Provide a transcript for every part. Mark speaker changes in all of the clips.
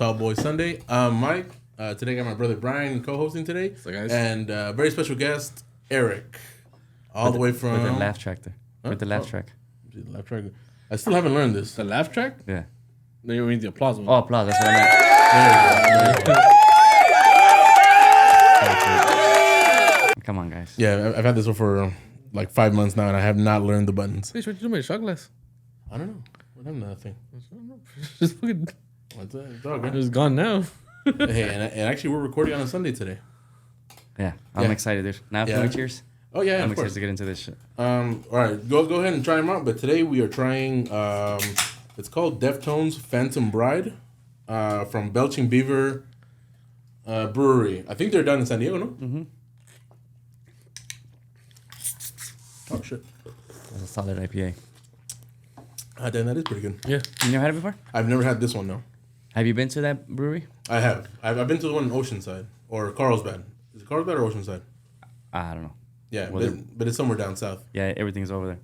Speaker 1: Cowboys Sunday. Mike. Today I got my brother Brian co-hosting today.
Speaker 2: So guys.
Speaker 1: And very special guest, Erik. All the way from...
Speaker 3: With the laugh track there.
Speaker 1: Huh?
Speaker 3: With the laugh track.
Speaker 1: The laugh track. I still haven't learned this.
Speaker 2: The laugh track?
Speaker 3: Yeah.
Speaker 2: No, you mean the applause one.
Speaker 3: Oh, applause. That's what I meant.
Speaker 1: There you go.
Speaker 3: Come on, guys.
Speaker 1: Yeah, I've had this one for like 5 months now, and I have not learned the buttons.
Speaker 2: Hey, what you doing with your shot glass?
Speaker 1: I don't know. What happened to that thing?
Speaker 2: Just fucking...
Speaker 1: It's all good.
Speaker 2: It's gone now.
Speaker 1: Hey, and actually, we're recording on a Sunday today.
Speaker 3: Yeah. I'm
Speaker 1: Yeah.
Speaker 3: excited, dude. Now,
Speaker 1: Yeah.
Speaker 3: can we cheers?
Speaker 1: Oh, yeah,
Speaker 3: I'm
Speaker 1: of
Speaker 3: excited
Speaker 1: course.
Speaker 3: to get into this shit.
Speaker 1: All right, go ahead and try them out. But today we are trying. It's called Deftones Phantom Bride, from Belching Beaver Brewery. I think they're down in San Diego, no?
Speaker 3: Mm-hmm.
Speaker 1: Oh shit!
Speaker 3: That's a solid IPA.
Speaker 1: Damn, that is pretty good.
Speaker 2: Yeah.
Speaker 3: You never had it before?
Speaker 1: I've never had this one though.
Speaker 3: Have you been to that brewery?
Speaker 1: I have. I've been to the one in Oceanside or Carlsbad. Is it Carlsbad or Oceanside?
Speaker 3: I don't know.
Speaker 1: Yeah,
Speaker 3: Well,
Speaker 1: but it's somewhere down south.
Speaker 3: Yeah, everything's over there.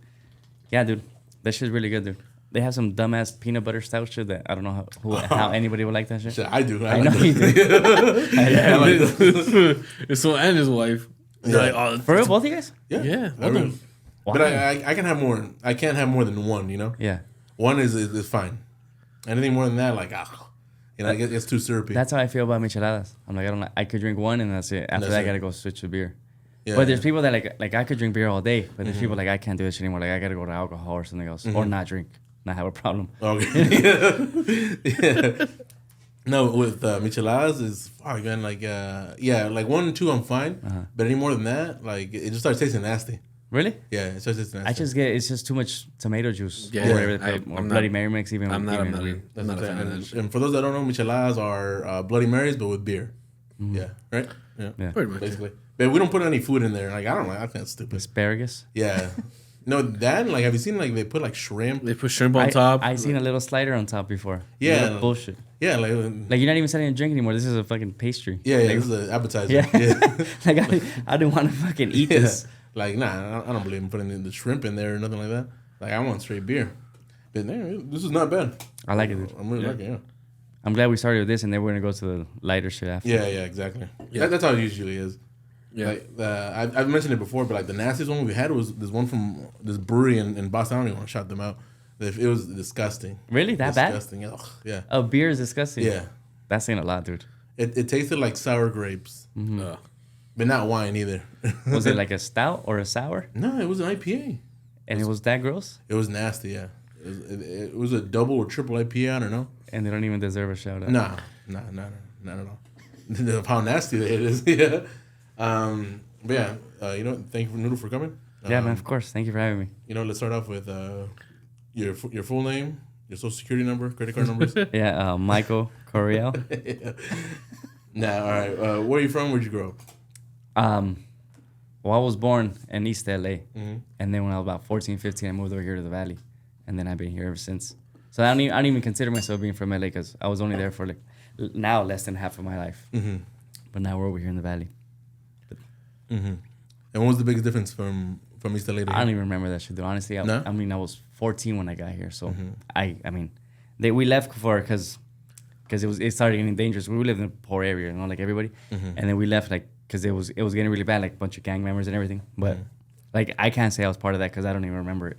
Speaker 3: Yeah, dude. That shit's really good, dude. They have some dumbass peanut butter stout shit that I don't know how anybody would like that shit.
Speaker 1: Shit, I do.
Speaker 3: I
Speaker 1: like
Speaker 3: know
Speaker 1: that.
Speaker 3: you do.
Speaker 1: Yeah, I like that.
Speaker 2: It's so and his wife.
Speaker 1: Yeah.
Speaker 2: They're like, oh,
Speaker 3: For real, both of you guys?
Speaker 1: Yeah,
Speaker 2: Yeah,
Speaker 1: I
Speaker 2: both
Speaker 1: mean,
Speaker 2: of them.
Speaker 3: Wow.
Speaker 1: but I can have more. I can't have more than one. You know,
Speaker 3: Yeah.
Speaker 1: one is fine. Anything more than that, like it's too syrupy.
Speaker 3: That's how I feel about micheladas. I'm like, I could drink one and that's it. After
Speaker 1: That's
Speaker 3: that, I
Speaker 1: it.
Speaker 3: gotta go switch to beer.
Speaker 1: Yeah,
Speaker 3: But there's
Speaker 1: yeah.
Speaker 3: people that like I could drink beer all day, but there's people like I can't do this anymore. Like I gotta go to alcohol or something else, or not drink, not have a problem.
Speaker 1: Okay. Yeah. No, with micheladas is fuck man. Like like 1 and 2 I'm fine, but any more than that, like it just starts tasting nasty.
Speaker 3: Really?
Speaker 1: Yeah, it starts tasting nasty.
Speaker 3: I just get it's just too much tomato juice.
Speaker 2: Yeah,
Speaker 3: or whatever they
Speaker 2: I-
Speaker 3: put, or
Speaker 2: I'm
Speaker 3: Bloody
Speaker 2: not-
Speaker 3: Mary mix even.
Speaker 2: I'm not
Speaker 3: even
Speaker 2: a
Speaker 3: weird.
Speaker 1: That's
Speaker 2: not a
Speaker 1: what I'm
Speaker 2: fan of
Speaker 1: saying.
Speaker 2: that shit.
Speaker 1: And for those that don't know, micheladas are Bloody Marys, but with beer. Yeah, right. Yeah,
Speaker 3: Yeah.
Speaker 2: Pretty much.
Speaker 1: basically. But we don't put any food in there. Like I don't like. I think that's stupid.
Speaker 3: Asparagus.
Speaker 1: Yeah. No, that like have you seen like they put like shrimp?
Speaker 2: They put shrimp on top.
Speaker 3: I seen a little slider on top before.
Speaker 1: Yeah.
Speaker 3: Little bullshit.
Speaker 1: Yeah, like
Speaker 3: Like you're not even selling a drink anymore. This is a fucking pastry.
Speaker 1: yeah,
Speaker 3: Like,
Speaker 1: this is an appetizer.
Speaker 3: yeah.
Speaker 1: Yeah.
Speaker 3: Like I didn't want to fucking eat
Speaker 1: Yeah.
Speaker 3: this.
Speaker 1: Like, nah, I don't believe in putting the shrimp in there or nothing like that. Like, I want straight beer. But man, this is not bad.
Speaker 3: I like it, dude.
Speaker 1: I'm really liking it.
Speaker 3: I'm glad we started with this, and then we're gonna go to the lighter shit after.
Speaker 1: Yeah, exactly.
Speaker 2: Yeah.
Speaker 1: That's how it usually is.
Speaker 2: Yeah.
Speaker 1: Like, I've mentioned it before, but like the nastiest one we had was this one from this brewery in Boston. I don't even want to shout them out. It was disgusting.
Speaker 3: Really? That bad?
Speaker 1: Disgusting. Ugh, yeah.
Speaker 3: Oh, beer is disgusting.
Speaker 1: Yeah.
Speaker 3: That's saying a lot, dude.
Speaker 1: It tasted like sour grapes, but not wine either.
Speaker 3: Was it like a stout or a sour?
Speaker 1: No, it was an IPA.
Speaker 3: And it was that gross?
Speaker 1: It was nasty, yeah. It was a double or triple IPA, I don't know.
Speaker 3: And they don't even deserve a shout out.
Speaker 1: Nah, not at all. Of how nasty it is, yeah. But yeah, thank you, Noodle, for coming.
Speaker 3: Yeah, man, of course. Thank you for having me.
Speaker 1: Let's start off with your full name, your social security number, credit card numbers.
Speaker 3: Yeah, Michael Coriel.
Speaker 1: Nah, all right. Where are you from? Where'd you grow up?
Speaker 3: Well, I was born in East LA. And then when I was about 14, 15, I moved over here to the Valley. And then I've been here ever since. So I don't even consider myself being from LA because I was only there for now less than half of my life. But now we're over here in the Valley.
Speaker 1: And what was the biggest difference from East LA to
Speaker 3: I
Speaker 1: here?
Speaker 3: don't even remember that shit, dude. Honestly,
Speaker 1: No?
Speaker 3: I mean, I was 14 when I got here. So we left because it started getting dangerous. We lived in a poor area, like everybody. And then we left because it was getting really bad, like a bunch of gang members and everything. But like I can't say I was part of that because I don't even remember it,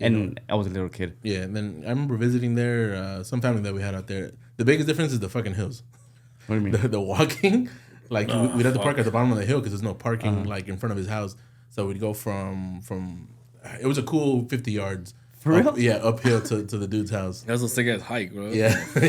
Speaker 3: And I was a little kid.
Speaker 1: Yeah, and then I remember visiting there, some family that we had out there. The biggest difference is the fucking hills.
Speaker 3: What do you mean?
Speaker 1: The walking, like we'd have to park
Speaker 2: fuck.
Speaker 1: at the bottom of the hill because there's no parking like in front of his house. So we'd go from it was a cool 50 yards.
Speaker 3: For real?
Speaker 1: Yeah, uphill to the dude's house.
Speaker 2: That's a sick ass hike, bro.
Speaker 1: Yeah.
Speaker 2: Fuck,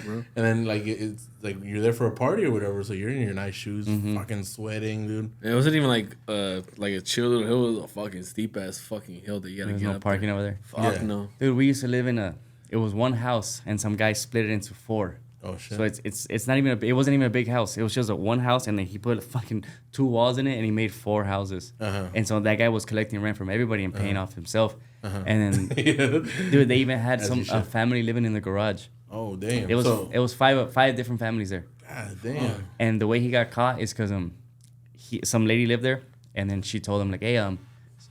Speaker 2: bro.
Speaker 1: And then like it's like you're there for a party or whatever, so you're in your nice shoes, fucking sweating, dude.
Speaker 2: It wasn't even like a chill little hill. It was a fucking steep ass fucking hill that you gotta
Speaker 3: There's
Speaker 2: get
Speaker 3: no
Speaker 2: up
Speaker 3: parking
Speaker 2: there.
Speaker 3: over there.
Speaker 2: Fuck
Speaker 1: Yeah.
Speaker 2: no.
Speaker 3: Dude, we used to live it was one house and some guy split it into 4.
Speaker 1: Oh shit.
Speaker 3: So it's not even it wasn't even a big house. It was just one house, and then he put fucking 2 walls in it, and he made 4 houses. And so that guy was collecting rent from everybody and paying off himself. And then, dude, they even had
Speaker 1: As you
Speaker 3: a
Speaker 1: should.
Speaker 3: family living in the garage.
Speaker 1: Oh damn.
Speaker 3: It was
Speaker 1: so,
Speaker 3: it was five different families there.
Speaker 1: God damn.
Speaker 3: And the way he got caught is because some lady lived there, and then she told him like, hey,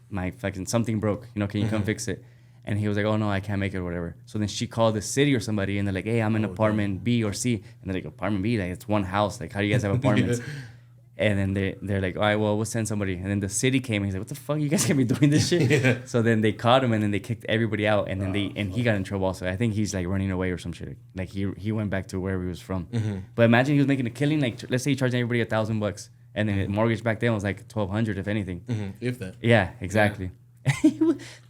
Speaker 3: my fucking something broke. Can you come fix it? And he was like, oh no, I can't make it or whatever. So then she called the city or somebody, and they're like, hey, I'm in apartment B or C. And they're like, apartment B, like it's one house. Like, how do you guys have apartments? And then they're like, all right, well, we'll send somebody. And then the city came, and he's like, what the fuck, you guys can't be doing this shit.
Speaker 1: Yeah.
Speaker 3: So then they caught him, and then they kicked everybody out, and then he got in trouble also. I think he's like running away or some shit. Like he went back to wherever he was from. But imagine he was making a killing. Like, let's say he charged everybody $1,000, and then his mortgage back then was like $1,200 if anything.
Speaker 1: If that.
Speaker 3: Yeah, exactly.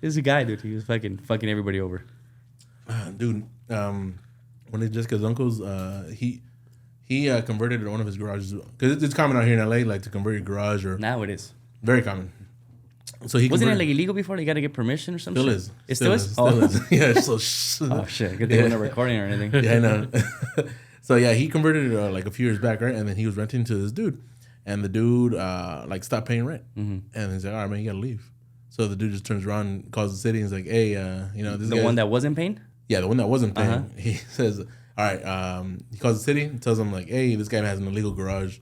Speaker 3: This guy, dude, he was fucking everybody over.
Speaker 1: Dude, one of Jessica's uncles, he converted one of his garages, because it's common out here in LA, like to convert your garage, or
Speaker 3: Now it is.
Speaker 1: very common. So he
Speaker 3: Wasn't it
Speaker 1: converted,
Speaker 3: like illegal before? They got to get permission or something.
Speaker 1: still is.
Speaker 3: It still is?
Speaker 1: Still
Speaker 3: Oh.
Speaker 1: is. Yeah. So
Speaker 3: Oh shit! Good thing we're not recording or anything.
Speaker 1: Yeah, I know. So yeah, he converted it like a few years back, right? And then he was renting to this dude, and the dude like stopped paying rent, and he's like, "All right, man, you gotta leave." So the dude just turns around and calls the city and he's like, "Hey, this
Speaker 3: The
Speaker 1: guy."
Speaker 3: one that wasn't paying.
Speaker 1: Yeah, the one that wasn't paying. He says, "All right." He calls the city and tells them like, "Hey, this guy has an illegal garage,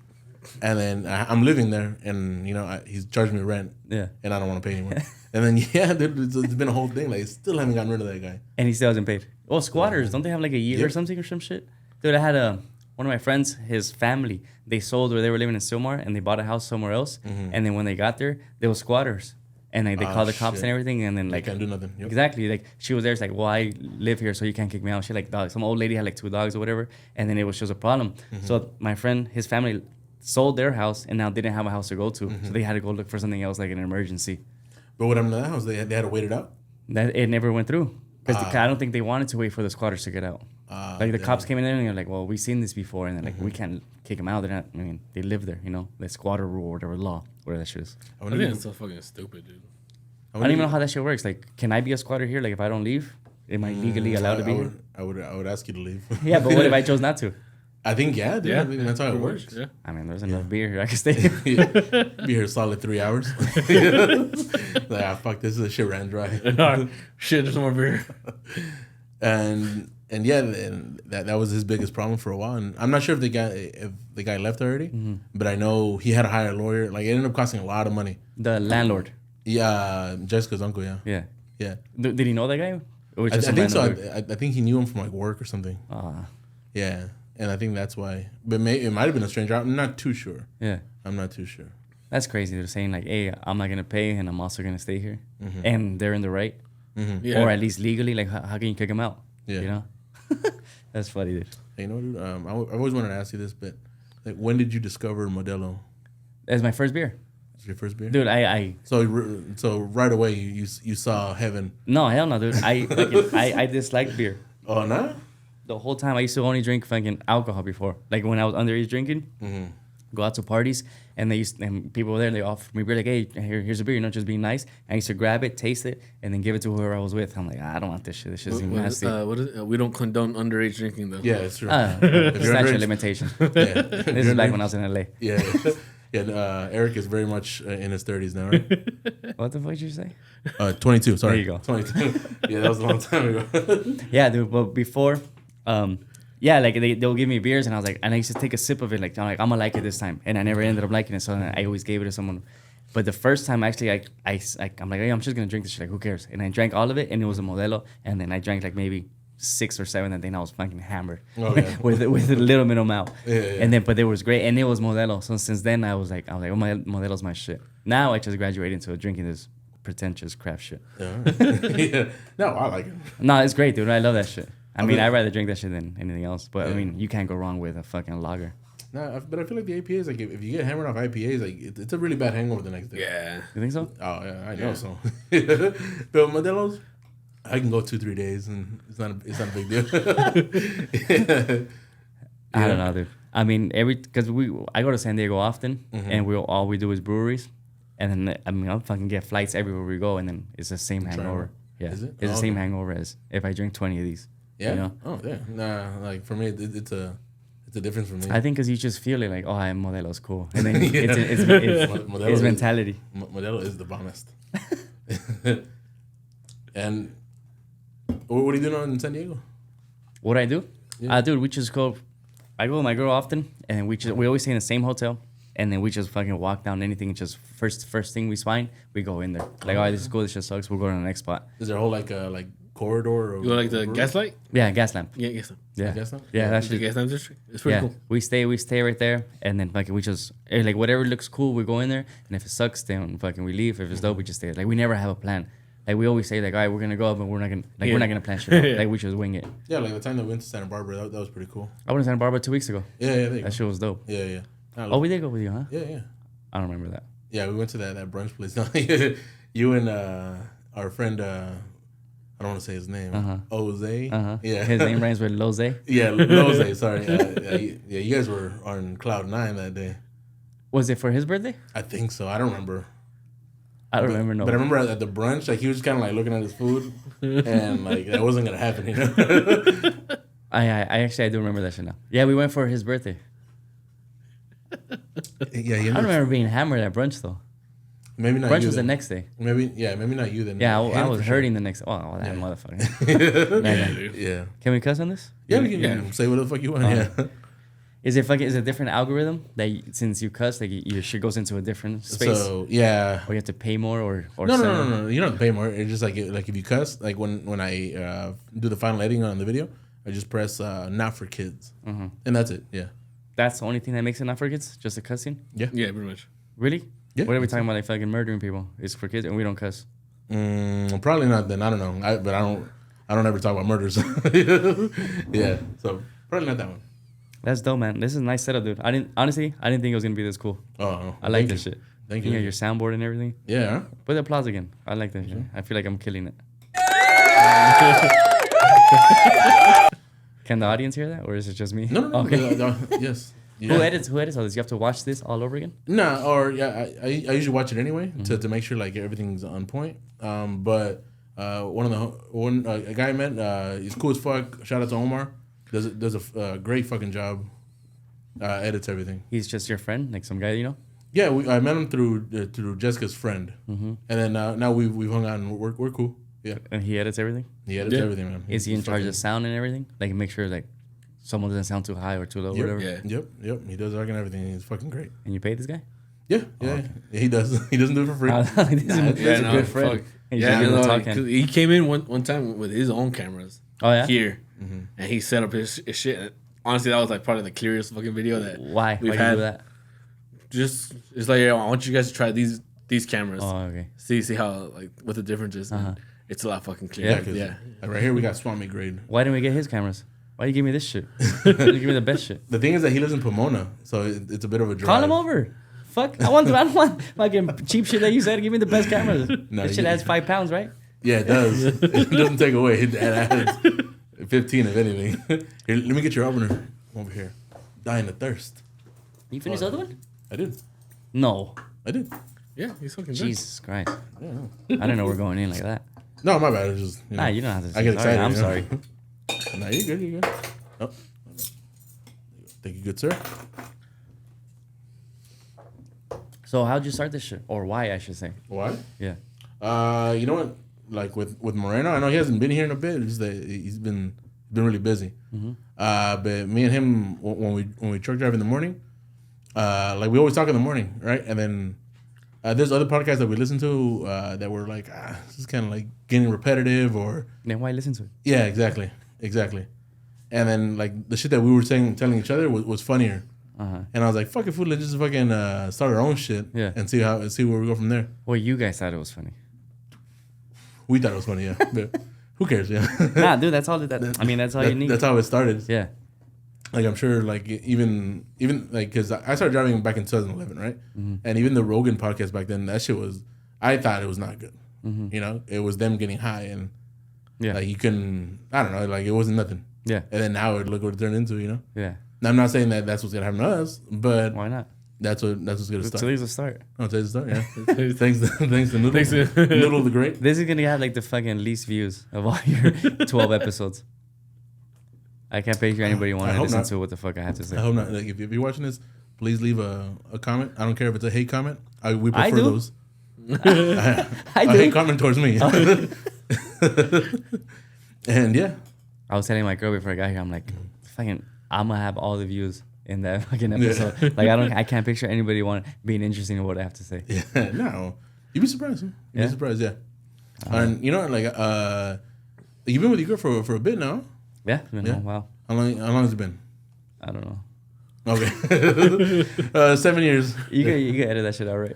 Speaker 1: and then I'm living there, and he's charged me rent,
Speaker 3: Yeah.
Speaker 1: and I don't want to pay anymore." And then dude, it's been a whole thing. Like, still haven't gotten rid of that guy.
Speaker 3: And he still hasn't paid. Well, squatters, don't they have like a year or
Speaker 1: Yep.
Speaker 3: something or some shit? Dude, I had one of my friends, his family, they sold where they were living in Silmar, and they bought a house somewhere else. And then when they got there, they were squatters. And like, they called the cops
Speaker 1: shit.
Speaker 3: and everything, and then
Speaker 1: Like,
Speaker 3: like
Speaker 1: can't do nothing. Yep.
Speaker 3: exactly, like she was there. It's like, well, I live here, so you can't kick me out. She like dog. Some old lady had like 2 dogs or whatever, and then it was just a problem. So my friend, his family, sold their house and now didn't have a house to go to, so they had to go look for something else, like an emergency.
Speaker 1: But what happened to that house? They had to wait it out.
Speaker 3: That it never went through because I don't think they wanted to wait for the squatters to get out. Like the cops came in there and they're like, well, we've seen this before, and then like we can't kick them out. They're not. I mean, they live there, the squatter rule or whatever law, whatever that shit is.
Speaker 2: I think it's so fucking stupid, dude.
Speaker 3: I don't even know how that shit works. Like, can I be a squatter here? Like, if I don't leave, am I legally allowed to be here?
Speaker 1: I would ask you to leave.
Speaker 3: Yeah, but what if I chose not to?
Speaker 1: I think dude. I think that's how it works.
Speaker 2: Yeah.
Speaker 3: I mean, there's enough beer here. I can stay.
Speaker 1: Be here a solid 3 hours. Like, fuck, this is a shit ran dry.
Speaker 2: Shit, there's no more beer.
Speaker 1: And yeah, and that was his biggest problem for a while. And I'm not sure if the guy left already, but I know he had to hire a lawyer. Like, it ended up costing a lot of money.
Speaker 3: The landlord.
Speaker 1: Yeah, Jessica's uncle. Yeah,
Speaker 3: Yeah.
Speaker 1: yeah.
Speaker 3: Did he know that guy? Or was
Speaker 1: I
Speaker 3: just some
Speaker 1: think so.
Speaker 3: random dude?
Speaker 1: I think he knew him from like work or something. Yeah, and I think that's why. But it might have been a stranger. I'm not too sure.
Speaker 3: Yeah.
Speaker 1: I'm not too sure.
Speaker 3: That's crazy. They're saying like, hey, I'm not gonna pay, and I'm also gonna stay here, and they're in the right,
Speaker 2: Yeah.
Speaker 3: or at least legally. Like, how can you kick them out?
Speaker 1: Yeah.
Speaker 3: That's funny, dude.
Speaker 1: Hey, dude. I've always wanted to ask you this, but like, when did you discover Modelo?
Speaker 3: That's my first beer,
Speaker 1: Was your first beer?
Speaker 3: dude. I
Speaker 1: So right away you saw heaven.
Speaker 3: no, hell no, dude. I disliked beer.
Speaker 1: Oh, no?
Speaker 3: The whole time I used to only drink fucking alcohol before. Like when I was underage drinking, go out to parties, and and people were there. They offered me beer, like, hey, here's a beer, just being nice. I used to grab it, taste it, and then give it to whoever I was with. I'm like, I don't want this shit. This shit's nasty.
Speaker 2: What is we don't condone underage drinking though.
Speaker 1: Yeah, it's true.
Speaker 3: Statute
Speaker 1: you're
Speaker 3: of
Speaker 1: underage-
Speaker 3: limitations.
Speaker 1: Yeah.
Speaker 3: This is back when I was in LA.
Speaker 1: Yeah. Yeah, Erik is very much in his 30s now, right?
Speaker 3: What the fuck did you say?
Speaker 1: 22, sorry.
Speaker 3: There you go.
Speaker 1: 22. Yeah, that was a long time ago.
Speaker 3: Yeah, dude. But before, yeah, like they'll give me beers, and I was like, and I used to take a sip of it, like I'm gonna like it this time, and I never ended up liking it, so I always gave it to someone. But the first time, actually, I'm like, hey, I'm just gonna drink this shit. Like, who cares? And I drank all of it, and it was a Modelo, and then I drank like maybe 6 or 7, and then I was fucking hammered with a little minimum out.
Speaker 1: Yeah.
Speaker 3: And then, but it was great, and it was Modelo. So since then, I was like, oh, my Modelo's my shit. Now I just graduated into drinking this pretentious crap shit.
Speaker 1: Yeah. No, I like it.
Speaker 3: No, it's great, dude. I love that shit. I mean, I'd rather drink that shit than anything else. But I mean, you can't go wrong with a fucking lager.
Speaker 1: No, but I feel like the IPAs, like if you get hammered off IPAs, like it's a really bad hangover the next day.
Speaker 2: Yeah.
Speaker 3: You think so?
Speaker 1: Oh yeah, I know so. But Modelo's, I can go 2-3 days and it's not a big deal.
Speaker 3: I don't know, dude. I mean, because I go to San Diego often, and all we do is breweries, and then I mean, I'll fucking get flights everywhere we go, and then it's the same hangover. Yeah,
Speaker 1: Is it?
Speaker 3: It's the
Speaker 1: Oh,
Speaker 3: same
Speaker 1: okay.
Speaker 3: hangover as if I drink 20 of these.
Speaker 1: Yeah.
Speaker 3: You know?
Speaker 1: Oh yeah. Nah, like for me, it's a difference for me.
Speaker 3: I think because you just feel it, like, oh, I'm Modelo's cool, and then
Speaker 1: Yeah. Modelo
Speaker 3: it's
Speaker 1: is-
Speaker 3: mentality.
Speaker 1: Modelo is the bombest. And what are you doing in San Diego?
Speaker 3: What I do?
Speaker 1: Yeah.
Speaker 3: Dude, we just go. I go with my girl often, and we always stay in the same hotel, and then we just fucking walk down anything. Just first thing we find, we go in there. Like, all right, this is cool. This just sucks. We'll go to the next spot.
Speaker 1: Is there a whole like corridor? Or
Speaker 2: You go like the gaslight?
Speaker 3: Yeah, gas lamp.
Speaker 2: Yeah, gas lamp.
Speaker 3: Yeah,
Speaker 1: gas lamp?
Speaker 3: yeah, that's
Speaker 2: The gas lamp district. It's pretty cool.
Speaker 3: We stay right there, and then fucking we just like whatever looks cool, we go in there, and if it sucks, then fucking we leave. If it's dope, we just stay. Like we never have a plan. Like we always say, like, all right, we're gonna go up, but we're not gonna plan shit out. Like we just wing it.
Speaker 1: Yeah, like the time that we went to Santa Barbara, that was pretty cool.
Speaker 3: I went to Santa Barbara 2 weeks ago.
Speaker 1: Yeah, there you
Speaker 3: That shit was dope.
Speaker 1: Yeah.
Speaker 3: Oh, we did go with you, huh?
Speaker 1: Yeah.
Speaker 3: I don't remember that.
Speaker 1: Yeah, we went to that brunch place. You and our friend, I don't want to say his name. Jose. Yeah.
Speaker 3: His name rhymes with Loze.
Speaker 1: Yeah, Jose. Sorry. Yeah, you guys were on cloud 9 that day.
Speaker 3: Was it for his birthday?
Speaker 1: I think so. I don't remember.
Speaker 3: I don't remember. No.
Speaker 1: But I remember at the brunch, like he was just kind of like looking at his food, and like that wasn't gonna happen, you know.
Speaker 3: I actually do remember that shit now. Yeah, we went for his birthday.
Speaker 1: Yeah,
Speaker 3: I don't remember being hammered at brunch though.
Speaker 1: Maybe not.
Speaker 3: Brunch
Speaker 1: you
Speaker 3: was the
Speaker 1: then.
Speaker 3: next day.
Speaker 1: Maybe not you then.
Speaker 3: Yeah, I
Speaker 1: Him
Speaker 3: was
Speaker 1: for
Speaker 3: hurting the next. Oh, that
Speaker 1: Yeah.
Speaker 3: motherfucker.
Speaker 1: Sure. Yeah.
Speaker 3: Can we cuss on this?
Speaker 1: Yeah, we can say whatever the fuck you want. Yeah.
Speaker 3: Is it a different algorithm that since you cuss, like your shit goes into a different space?
Speaker 1: So yeah.
Speaker 3: Or you have to pay more or
Speaker 1: No. You don't have to pay more. It's just like if you cuss, like when I do the final editing on the video, I just press not for kids, and that's it. Yeah.
Speaker 3: That's the only thing that makes it not for kids? Just a cussing?
Speaker 1: Yeah.
Speaker 2: Yeah, pretty much.
Speaker 3: Really?
Speaker 1: Yeah.
Speaker 3: What are we talking about? Like fucking murdering people? It's for kids and we don't cuss.
Speaker 1: Probably not. Then I don't know. But I don't ever talk about murders. Yeah. So probably not that one.
Speaker 3: That's dope, man. This is a nice setup, dude. I didn't think it was gonna be this cool.
Speaker 1: Oh.
Speaker 3: I like this shit.
Speaker 1: Thank
Speaker 3: You
Speaker 1: you.
Speaker 3: know, your soundboard and everything.
Speaker 1: Yeah. Huh?
Speaker 3: Put the applause again. I like that shit. I feel like I'm killing it. Can the audience hear that, or is it just me?
Speaker 1: No.
Speaker 3: Okay.
Speaker 1: Yes. Yeah.
Speaker 3: Who edits all this? You have to watch this all over again?
Speaker 1: No, or yeah, I usually watch it anyway to make sure like everything's on point. But a guy I met, he's cool as fuck. Shout out to Omar. Does a great fucking job. Edits everything.
Speaker 3: He's just your friend, like some guy you know?
Speaker 1: Yeah, I met him through Jessica's friend, and then now we've hung out and we're cool. Yeah,
Speaker 3: And he edits everything?
Speaker 1: he edits everything, man.
Speaker 3: Is he in
Speaker 1: He's
Speaker 3: charge
Speaker 1: fucking-
Speaker 3: of sound and everything? Like make sure like someone doesn't sound too high or too low or
Speaker 1: Yep.
Speaker 3: whatever?
Speaker 2: Yeah.
Speaker 1: Yep. He does fucking everything. He's fucking great.
Speaker 3: And you pay this guy?
Speaker 1: Yeah. He does. He doesn't do it for free.
Speaker 3: This is a good friend.
Speaker 2: Fuck.
Speaker 3: He's
Speaker 2: Yeah,
Speaker 3: just
Speaker 2: you know,
Speaker 3: talking.
Speaker 2: 'cause he came in one time with his own cameras.
Speaker 3: Oh, yeah?
Speaker 2: Here, and he set up his shit. And honestly, that was like probably the clearest fucking video that
Speaker 3: Why?
Speaker 2: we've
Speaker 3: Why do you
Speaker 2: had.
Speaker 3: do that?
Speaker 2: Just it's like, I want you guys to try these cameras.
Speaker 3: Oh, okay.
Speaker 2: See how like what the difference is. And it's a lot fucking clear.
Speaker 3: Yeah,
Speaker 1: 'cause,
Speaker 2: Yeah.
Speaker 1: Right here we got Swami grade.
Speaker 3: Why didn't we get his cameras? Why you give me this shit? You give me the best shit.
Speaker 1: The thing is that he lives in Pomona, so it's a bit of a drive.
Speaker 3: Call him over. Fuck. I don't want fucking cheap shit that you said. Give me the best cameras.
Speaker 1: No,
Speaker 3: This shit
Speaker 1: you-
Speaker 3: adds 5 pounds, right?
Speaker 1: Yeah, it does. It doesn't take away. It adds 15 if anything. Here, let me get your opener over here. Dying of thirst.
Speaker 3: You finished the other one?
Speaker 1: I did.
Speaker 3: No.
Speaker 1: I did.
Speaker 2: Yeah, he's fucking good.
Speaker 3: Jesus Christ.
Speaker 1: Yeah, no.
Speaker 3: I didn't know we're going in like that.
Speaker 1: No, my bad. It's just
Speaker 3: Nah, you don't have to say
Speaker 1: I get
Speaker 3: sorry.
Speaker 1: excited.
Speaker 3: I'm
Speaker 1: you know?
Speaker 3: sorry.
Speaker 1: Nah, you're good. You're good. Oh, thank you, good sir.
Speaker 3: So how'd you start this shit? Or why, I should say.
Speaker 1: Why?
Speaker 3: Yeah.
Speaker 1: You know what? Like with Moreno, I know he hasn't been here in a bit. It's just that he's been really busy. But me and him, when we truck drive in the morning, like we always talk in the morning, right? And then there's other podcasts that we listen to that were like, this is kind of like getting repetitive, or
Speaker 3: Then why listen to it?
Speaker 1: yeah, exactly. And then like the shit that we were telling each other was funnier. And I was like, fuck it, fool, let's just fucking start our own shit,
Speaker 3: Yeah.
Speaker 1: and see where we go from there.
Speaker 3: Well, you guys thought it was funny.
Speaker 1: We thought it was funny, yeah. But who cares, yeah.
Speaker 3: Nah, dude, that's all I mean, that's all you need.
Speaker 1: That's how it started.
Speaker 3: Yeah.
Speaker 1: Like I'm sure, like even like because I started driving back in 2011, right? And even the Rogan podcast back then, that shit was, I thought it was not good. You know, it was them getting high and
Speaker 3: Yeah.
Speaker 1: like you couldn't, I don't know, like it wasn't nothing.
Speaker 3: Yeah.
Speaker 1: And then now look what it turned into, you know.
Speaker 3: Yeah.
Speaker 1: Now, I'm not saying that that's what's gonna happen to us, but
Speaker 3: Why not?
Speaker 1: that's what's gonna start.
Speaker 3: Today's a start.
Speaker 1: Oh, today's the start, yeah. thanks to Noodle,
Speaker 2: Thanks to-
Speaker 1: Noodle the Great.
Speaker 3: This is gonna have like the fucking least views of all your 12 episodes. I can't picture anybody wanting to
Speaker 1: hope
Speaker 3: listen
Speaker 1: not.
Speaker 3: to what the fuck I have to say.
Speaker 1: I hope not. Like, if you're watching this, please leave a comment. I don't care if it's a hate comment. We
Speaker 3: I
Speaker 1: prefer
Speaker 3: do.
Speaker 1: those.
Speaker 3: I
Speaker 1: A
Speaker 3: do.
Speaker 1: hate comment towards me. And yeah,
Speaker 3: I was telling my girl before I got here, I'm like, fucking, I'm gonna have all the views in that fucking episode. Like I can't picture anybody being interesting in what I have to say.
Speaker 1: Yeah, no, you'd be surprised. Huh? You'd be surprised, yeah. And you know, like you've been with your girl for a bit now.
Speaker 3: Yeah, it's been a while.
Speaker 1: How long has it been?
Speaker 3: I don't know.
Speaker 1: Okay, 7 years.
Speaker 3: You can edit that shit out, right?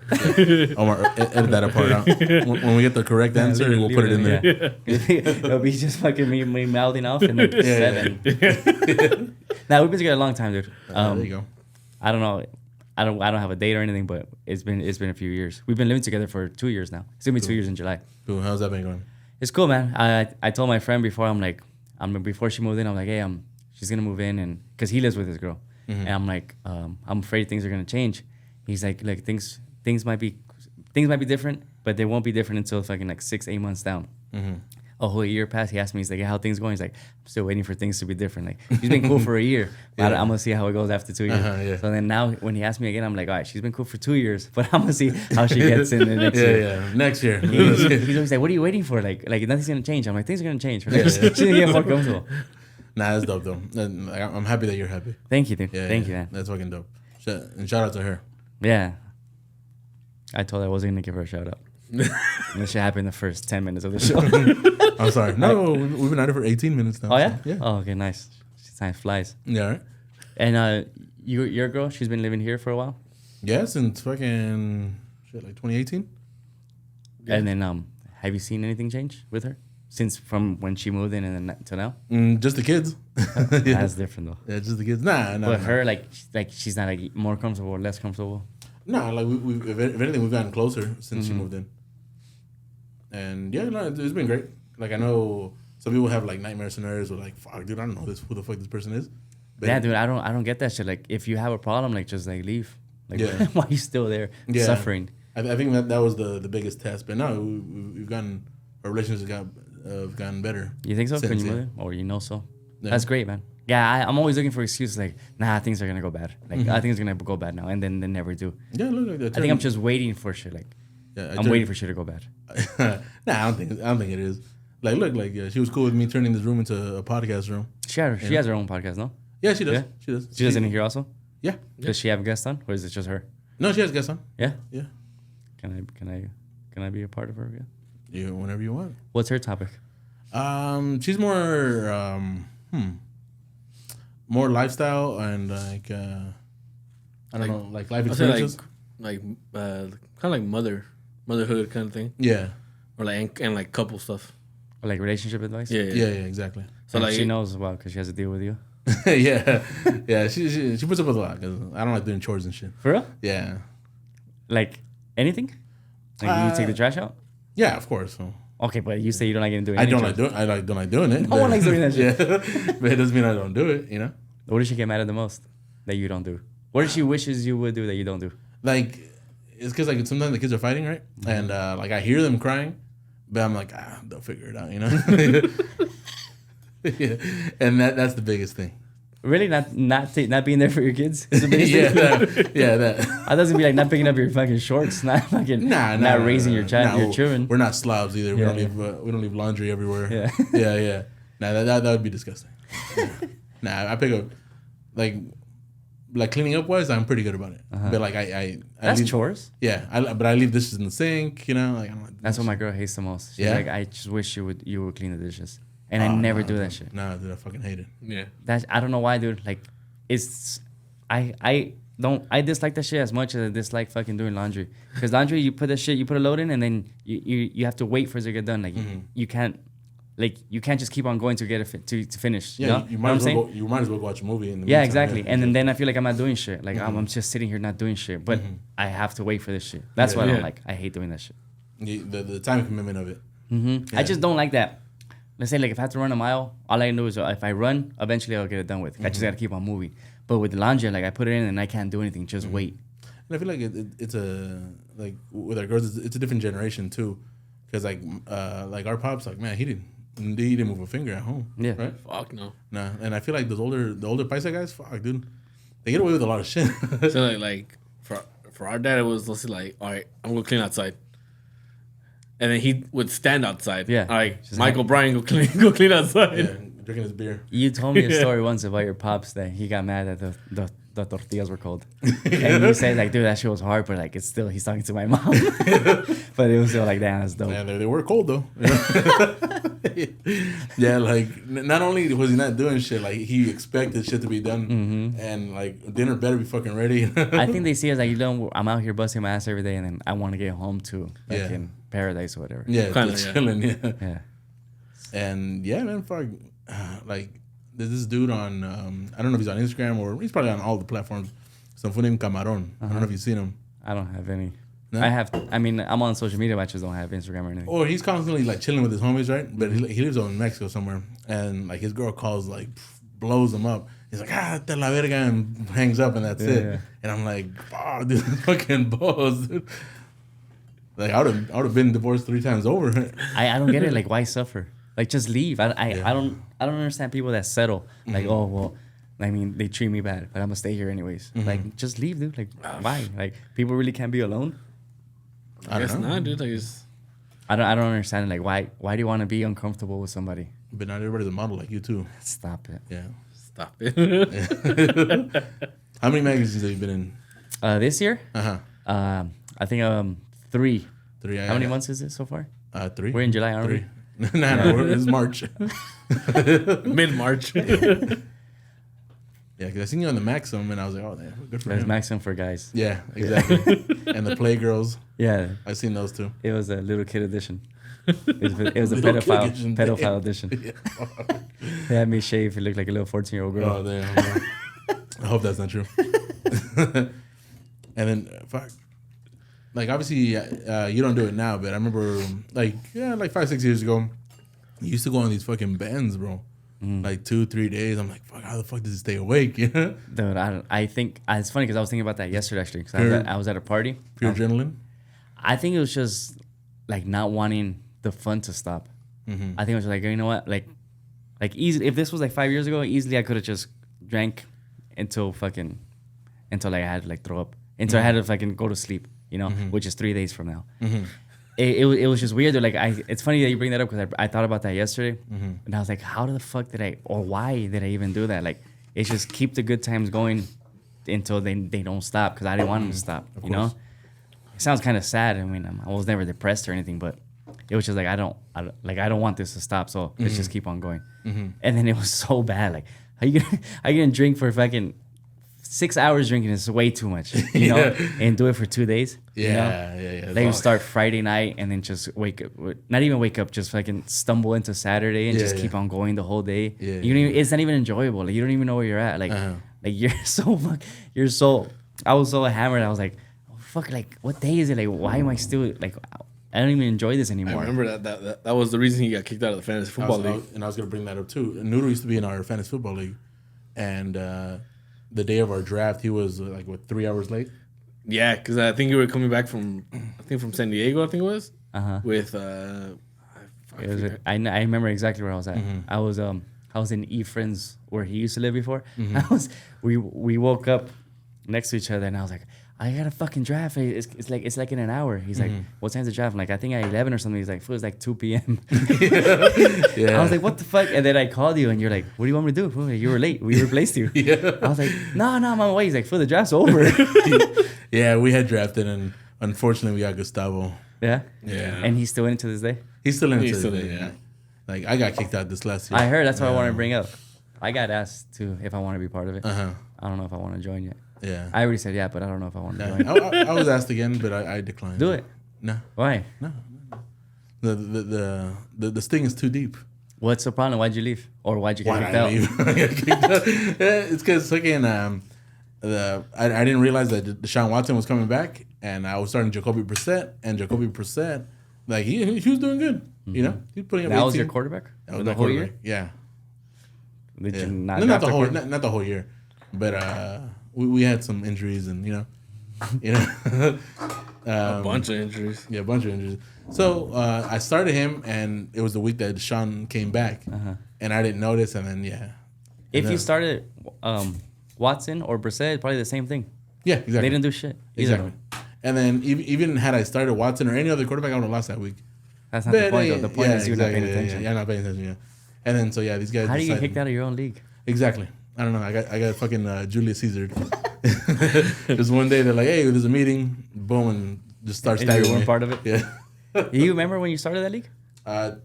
Speaker 1: Omar, edit that part out. When we get the correct answer, we'll put it in there.
Speaker 3: Yeah. It'll be just fucking me mouthing off and then 7. Now we've been together a long time, dude.
Speaker 1: There you go.
Speaker 3: I don't know. I don't have a date or anything, but it's been a few years. We've been living together for 2 years now. It's gonna be 2 years in July.
Speaker 1: Cool. How's that been going?
Speaker 3: It's cool, man. I told my friend before, before she moved in, I'm like, hey, she's gonna move in, and because he lives with his girl, and I'm like, I'm afraid things are gonna change. He's like, look, things might be different, but they won't be different until fucking like 6-8 months down. A whole year passed. He asked me, he's like, yeah, how things going? He's like, I'm still waiting for things to be different. Like, she's been cool for a year, but I'm gonna see how it goes after 2 years. So then now when he asked me again, I'm like, all right, she's been cool for 2 years, but I'm gonna see how she gets in the next year.
Speaker 1: Yeah, next year.
Speaker 3: He's always like, what are you waiting for? Like nothing's gonna change. I'm like, things are gonna change. She's gonna get more comfortable.
Speaker 1: Nah, that's dope though. I'm happy that you're happy.
Speaker 3: Thank you, dude.
Speaker 1: Yeah,
Speaker 3: Thank you, man.
Speaker 1: That's fucking dope. And shout out to her.
Speaker 3: Yeah. I told her I wasn't gonna give her a shout out. And that shit happened in the first 10 minutes of the show.
Speaker 1: I'm sorry. No, we've been at it for 18 minutes now.
Speaker 3: Oh yeah?
Speaker 1: So, yeah.
Speaker 3: Oh, okay, nice. Time flies.
Speaker 1: Yeah, right?
Speaker 3: And your girl, she's been living here for a while?
Speaker 1: Yeah, since fucking like 2018.
Speaker 3: Yeah. And then have you seen anything change with her? Since from when she moved in and then to now?
Speaker 1: Just the kids.
Speaker 3: That's different though.
Speaker 1: Yeah, just the kids. Nah.
Speaker 3: But her, like she's not like more comfortable or less comfortable?
Speaker 1: Nah, like if anything, we've gotten closer since she moved in. And yeah, no, it's been great. Like I know some people have like nightmare scenarios where like, fuck, dude, I don't know who the fuck this person is. But
Speaker 3: yeah, dude, I don't get that shit. Like if you have a problem, like just like leave. Like why are you still there suffering?
Speaker 1: I think that was the biggest test. But no, we've gotten our relationships have gotten better.
Speaker 3: You think so? Can you move it? Or you know so? Yeah. That's great, man. Yeah, I'm always looking for excuses like, nah, things are gonna go bad. Like I think it's gonna go bad now, and then they never do.
Speaker 1: Yeah, look like that.
Speaker 3: I think I'm just waiting for shit. Like, I'm waiting for shit to go bad.
Speaker 1: Nah, I don't think it is. Like, look, like she was cool with me turning this room into a podcast room.
Speaker 3: She has her own podcast, no?
Speaker 1: Yeah, she does.
Speaker 3: Yeah?
Speaker 1: She does.
Speaker 3: She does it in here also?
Speaker 1: Yeah.
Speaker 3: Does she have guests on, or is it just her?
Speaker 1: No, she has guests on.
Speaker 3: Yeah.
Speaker 1: Yeah.
Speaker 3: Can I be a part of her again?
Speaker 1: Yeah, whenever you want.
Speaker 3: What's her topic?
Speaker 1: She's more lifestyle and like I don't know, like life experiences.
Speaker 2: Like kind of like motherhood kind of thing.
Speaker 1: Yeah.
Speaker 2: Or like and like couple stuff.
Speaker 3: Or like relationship advice?
Speaker 1: Yeah, exactly.
Speaker 2: So
Speaker 3: and
Speaker 2: like
Speaker 3: she knows as well because she has to deal with you.
Speaker 1: yeah. She puts up with a lot because I don't like doing chores and shit.
Speaker 3: For real?
Speaker 1: Yeah.
Speaker 3: Like anything? Like you take the trash out?
Speaker 1: Yeah, of course. So.
Speaker 3: Okay, but you say you don't like doing it.
Speaker 1: I don't like doing it.
Speaker 3: No one likes doing that shit.
Speaker 1: Yeah. But it doesn't mean I don't do it, you know?
Speaker 3: What does she get mad at the most that you don't do? What does she wishes you would do that you don't do?
Speaker 1: Like, it's because like sometimes the kids are fighting, right? And like I hear them crying, but I'm like, they'll figure it out, you know? Yeah. And that's the biggest thing.
Speaker 3: Really, not being there for your kids? Is the biggest thing?
Speaker 1: That.
Speaker 3: I doesn't be like not picking up your fucking shorts, not fucking not raising your child, your children.
Speaker 1: We're not slobs either. We don't leave laundry everywhere. Yeah. Nah, that would be disgusting. Nah, I pick up like cleaning up wise, I'm pretty good about it. But like I
Speaker 3: that's
Speaker 1: leave,
Speaker 3: chores.
Speaker 1: Yeah, but I leave dishes in the sink. You know, like I'm like,
Speaker 3: that's what my girl hates the most. She's like, I just wish you would clean the dishes. And I never do that shit.
Speaker 1: Nah, dude, I fucking hate it.
Speaker 2: Yeah.
Speaker 3: I don't know why, dude. Like, I dislike that shit as much as I dislike fucking doing laundry. Because laundry, you put a load in, and then you have to wait for it to get done. Like you can't just keep on going to get it to finish.
Speaker 1: Yeah,
Speaker 3: you might as
Speaker 1: well watch a movie. In the
Speaker 3: meantime, exactly. And then I feel like I'm not doing shit. Like I'm just sitting here not doing shit. But I have to wait for this shit. That's why I don't like. I hate doing that shit.
Speaker 1: The time commitment of it.
Speaker 3: Yeah. I just don't like that. Let's say like if I have to run a mile, all I can do is if I run, eventually I'll get it done with. I just gotta keep on moving. But with the laundry, like I put it in and I can't do anything. Just wait.
Speaker 1: And I feel like it's like with our girls, it's a different generation too, because like our pops, like man, he didn't move a finger at home.
Speaker 3: Yeah.
Speaker 1: Right.
Speaker 2: Fuck no.
Speaker 1: Nah, and I feel like the older paisa guys, fuck, dude, they get away with a lot of shit.
Speaker 2: So like for our dad, it was let's say like, all right, I'm gonna clean outside. And then he would stand outside.
Speaker 3: Yeah.
Speaker 2: All right, Michael Bryan, go clean outside.
Speaker 1: Yeah. drinking his beer.
Speaker 3: You told me a story once about your pops that he got mad that the tortillas were cold. And you said, like, dude, that shit was hard, but, like, it's still, he's talking to my mom. But it was still like, damn, that's dope.
Speaker 1: Yeah, they were cold, though. Yeah, like, not only was he not doing shit, like, he expected shit to be done. And, like, dinner better be fucking ready.
Speaker 3: I think they see us like, you know, I'm out here busting my ass every day, and then I want to get home to, like, in paradise or whatever.
Speaker 1: Yeah,
Speaker 2: Kinda,
Speaker 1: chilling,
Speaker 3: Yeah.
Speaker 1: And, yeah, man, fuck, like, there's this dude on, I don't know if he's on Instagram or he's probably on all the platforms. Some fool named Camaron. I don't know if you've seen him.
Speaker 3: I don't have any.
Speaker 1: No?
Speaker 3: I mean, I'm on social media, but I just don't have Instagram or anything.
Speaker 1: Or he's constantly like chilling with his homies, right? But he lives over in Mexico somewhere, and like his girl calls, like blows him up. He's like, te la verga, and hangs up, and that's it.
Speaker 3: Yeah.
Speaker 1: And I'm like, oh, dude, fucking balls, dude. Like I would have been divorced 3 times over.
Speaker 3: I don't get it. Like, why suffer? Like, just leave. I don't understand people that settle. Like, oh well, I mean, they treat me bad, but I'm gonna stay here anyways. Like, just leave, dude. Like, why? Like, people really can't be alone.
Speaker 2: I guess not, dude. Like, it's...
Speaker 3: I don't understand. Like, why do you want to be uncomfortable with somebody?
Speaker 1: But not everybody's a model like you too.
Speaker 3: Stop it.
Speaker 1: Yeah.
Speaker 2: Stop it.
Speaker 1: How many magazines have you been in?
Speaker 3: This year,
Speaker 1: I
Speaker 3: think 3.
Speaker 1: 3.
Speaker 3: How many months is it so far?
Speaker 1: 3.
Speaker 3: We're in July, aren't
Speaker 1: 3. No, it's March.
Speaker 2: Mid-March.
Speaker 1: Yeah, because I seen you on the Maxim, and I was like, oh, damn, good for
Speaker 3: There's
Speaker 1: him.
Speaker 3: Maxim for guys.
Speaker 1: Yeah, exactly. And the Playgirls.
Speaker 3: Yeah,
Speaker 1: I seen those too.
Speaker 3: it was a little kid edition. It was a
Speaker 1: Little kid
Speaker 3: pedophile
Speaker 1: edition.
Speaker 3: edition.
Speaker 1: Yeah.
Speaker 3: They had me shave. It looked like a little 14-year-old girl.
Speaker 1: Oh, damn. I hope that's not true. And then, fuck. Like, obviously, you don't do it now, but I remember, like 5-6 years ago, you used to go on these fucking bands, bro. Like 2-3 days. I'm like, fuck, how the fuck does he stay awake? You know?
Speaker 3: Dude, I think it's funny because I was thinking about that yesterday actually. Because I was at a party.
Speaker 1: Pure adrenaline?
Speaker 3: I think it was just like not wanting the fun to stop. I think it was like, you know what, like easy. If this was like 5 years ago, easily I could have just drank until like I had to like throw up, until I had to fucking go to sleep. You know, which is 3 days from now. It was just weird. Like it's funny that you bring that up because I thought about that yesterday, and I was like, how the fuck why did I even do that? Like, it's just keep the good times going until they don't stop, because I didn't want them to stop. You know, it sounds kind of sad. I mean, I was never depressed or anything, but it was just like I don't want this to stop. So let's just keep on going. And then it was so bad. Like, how you gonna drink for fucking 6 hours drinking is way too much, you know, and do it for 2 days.
Speaker 1: Yeah.
Speaker 3: They would start Friday night and then just not even wake up, just fucking stumble into Saturday and just keep on going the whole day. It's not even enjoyable. Like, you don't even know where you're at. Like, I was so hammered. I was like, oh, fuck, like, what day is it? Like, why am I still, like, I don't even enjoy this anymore.
Speaker 2: I remember that was the reason he got kicked out of the fantasy football league.
Speaker 1: And I was going to bring that up too. Noodle used to be in our fantasy football league. And the day of our draft, he was 3 hours late?
Speaker 2: Yeah, because I think you were coming back from San Diego, I think it was. With
Speaker 3: I remember exactly where I was at. I was in Efren's, where he used to live before. We woke up next to each other, and I was like, I got a fucking draft. It's like in an hour. He's like, what time's the draft? I'm like, I think at 11 or something. He's like, it was like 2 p.m. I was like, what the fuck? And then I called you, and you're like, what do you want me to do? You were late. We replaced you. I was like, no, I'm on my way. He's like, the draft's over.
Speaker 1: Yeah, we had drafted, and unfortunately, we got Gustavo.
Speaker 3: Yeah?
Speaker 1: Yeah.
Speaker 3: And he's still in it to this day?
Speaker 1: He's still in it.
Speaker 2: He's still in it, yeah.
Speaker 1: Like, I got kicked out this last year.
Speaker 3: I heard. That's what I wanted to bring up. I got asked, too, if I want to be part of it.
Speaker 1: Uh-huh.
Speaker 3: I don't know if I want to join yet.
Speaker 1: Yeah.
Speaker 3: I already said yeah, but I don't know if I want to join.
Speaker 1: I was asked again, but I declined.
Speaker 3: Do it.
Speaker 1: No.
Speaker 3: Why?
Speaker 1: No. The sting is too deep.
Speaker 3: What's the problem? Why'd you leave? Or why'd you get kicked out?
Speaker 1: I got kicked out? It's because fucking I didn't realize that Deshaun Watson was coming back, and I was starting Jacoby Brissett, and Jacoby Brissett, like he was doing good. You know, he was putting up.
Speaker 3: That
Speaker 1: 18.
Speaker 3: was your quarterback?
Speaker 1: That was
Speaker 3: the
Speaker 1: my
Speaker 3: whole
Speaker 1: quarterback.
Speaker 3: year?
Speaker 1: Yeah.
Speaker 3: Did you
Speaker 1: No,
Speaker 3: not
Speaker 1: not the whole year, but we had some injuries, and
Speaker 2: A bunch of injuries.
Speaker 1: Yeah, a bunch of injuries. So I started him, and it was the week that Deshaun came back, and I didn't notice, and then
Speaker 3: If you started Watson or Brissett, probably the same thing.
Speaker 1: Yeah, exactly.
Speaker 3: They didn't do shit.
Speaker 1: Exactly. And then even had I started Watson or any other quarterback, I would have lost that week.
Speaker 3: That's not the point, though. The point is you're not paying attention.
Speaker 1: Yeah, not paying attention, yeah. And then so yeah, these guys.
Speaker 3: How do you get
Speaker 1: decided-
Speaker 3: kicked out of your own league?
Speaker 1: Exactly. I don't know. I got fucking Julius Caesar. Just one day they're like, hey, there's a meeting. Boom, and just start
Speaker 3: And you
Speaker 1: staggering.
Speaker 3: weren't
Speaker 1: me.
Speaker 3: part of it?
Speaker 1: Yeah.
Speaker 3: You remember when you started that league?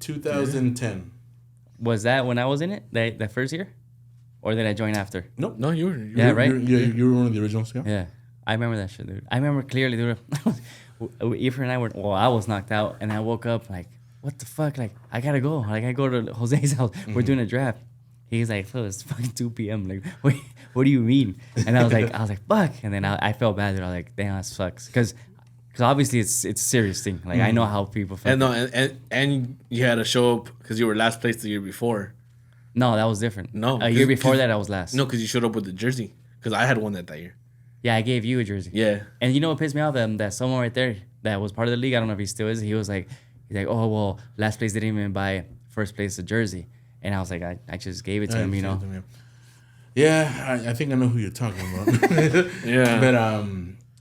Speaker 1: 2010.
Speaker 3: Was that when I was in it? That first year? Or did I join after?
Speaker 1: Nope.
Speaker 2: No, you were.
Speaker 3: Yeah, right?
Speaker 1: You were one of the originals. Yeah.
Speaker 3: Yeah. I remember that shit, dude. I remember clearly, dude. Ephraim and I were, well, I was knocked out, and I woke up like, what the fuck? Like, I gotta go. Like, I go to Jose's house. We're doing a draft. He's like, "Phil, it's fucking 2 p.m. Like, what do you mean?" And I was like, fuck. And then I felt bad, dude. I was like, damn, that sucks. Because obviously it's a serious thing. Like, I know how people feel.
Speaker 2: And no, and you had to show up because you were last place the year before.
Speaker 3: No, that was different.
Speaker 2: No,
Speaker 3: A year before
Speaker 2: 'cause-
Speaker 3: that, I was last.
Speaker 2: No, because you showed up with the jersey. Because I had one that year.
Speaker 3: Yeah, I gave you a jersey.
Speaker 2: Yeah.
Speaker 3: And you know what pissed me off? That someone right there that was part of the league, I don't know if he still is, he's like, oh, well, last place didn't even buy first place a jersey. And I was like, I just gave it to him, you know?
Speaker 1: Yeah, I think I know who you're talking about.
Speaker 2: Yeah.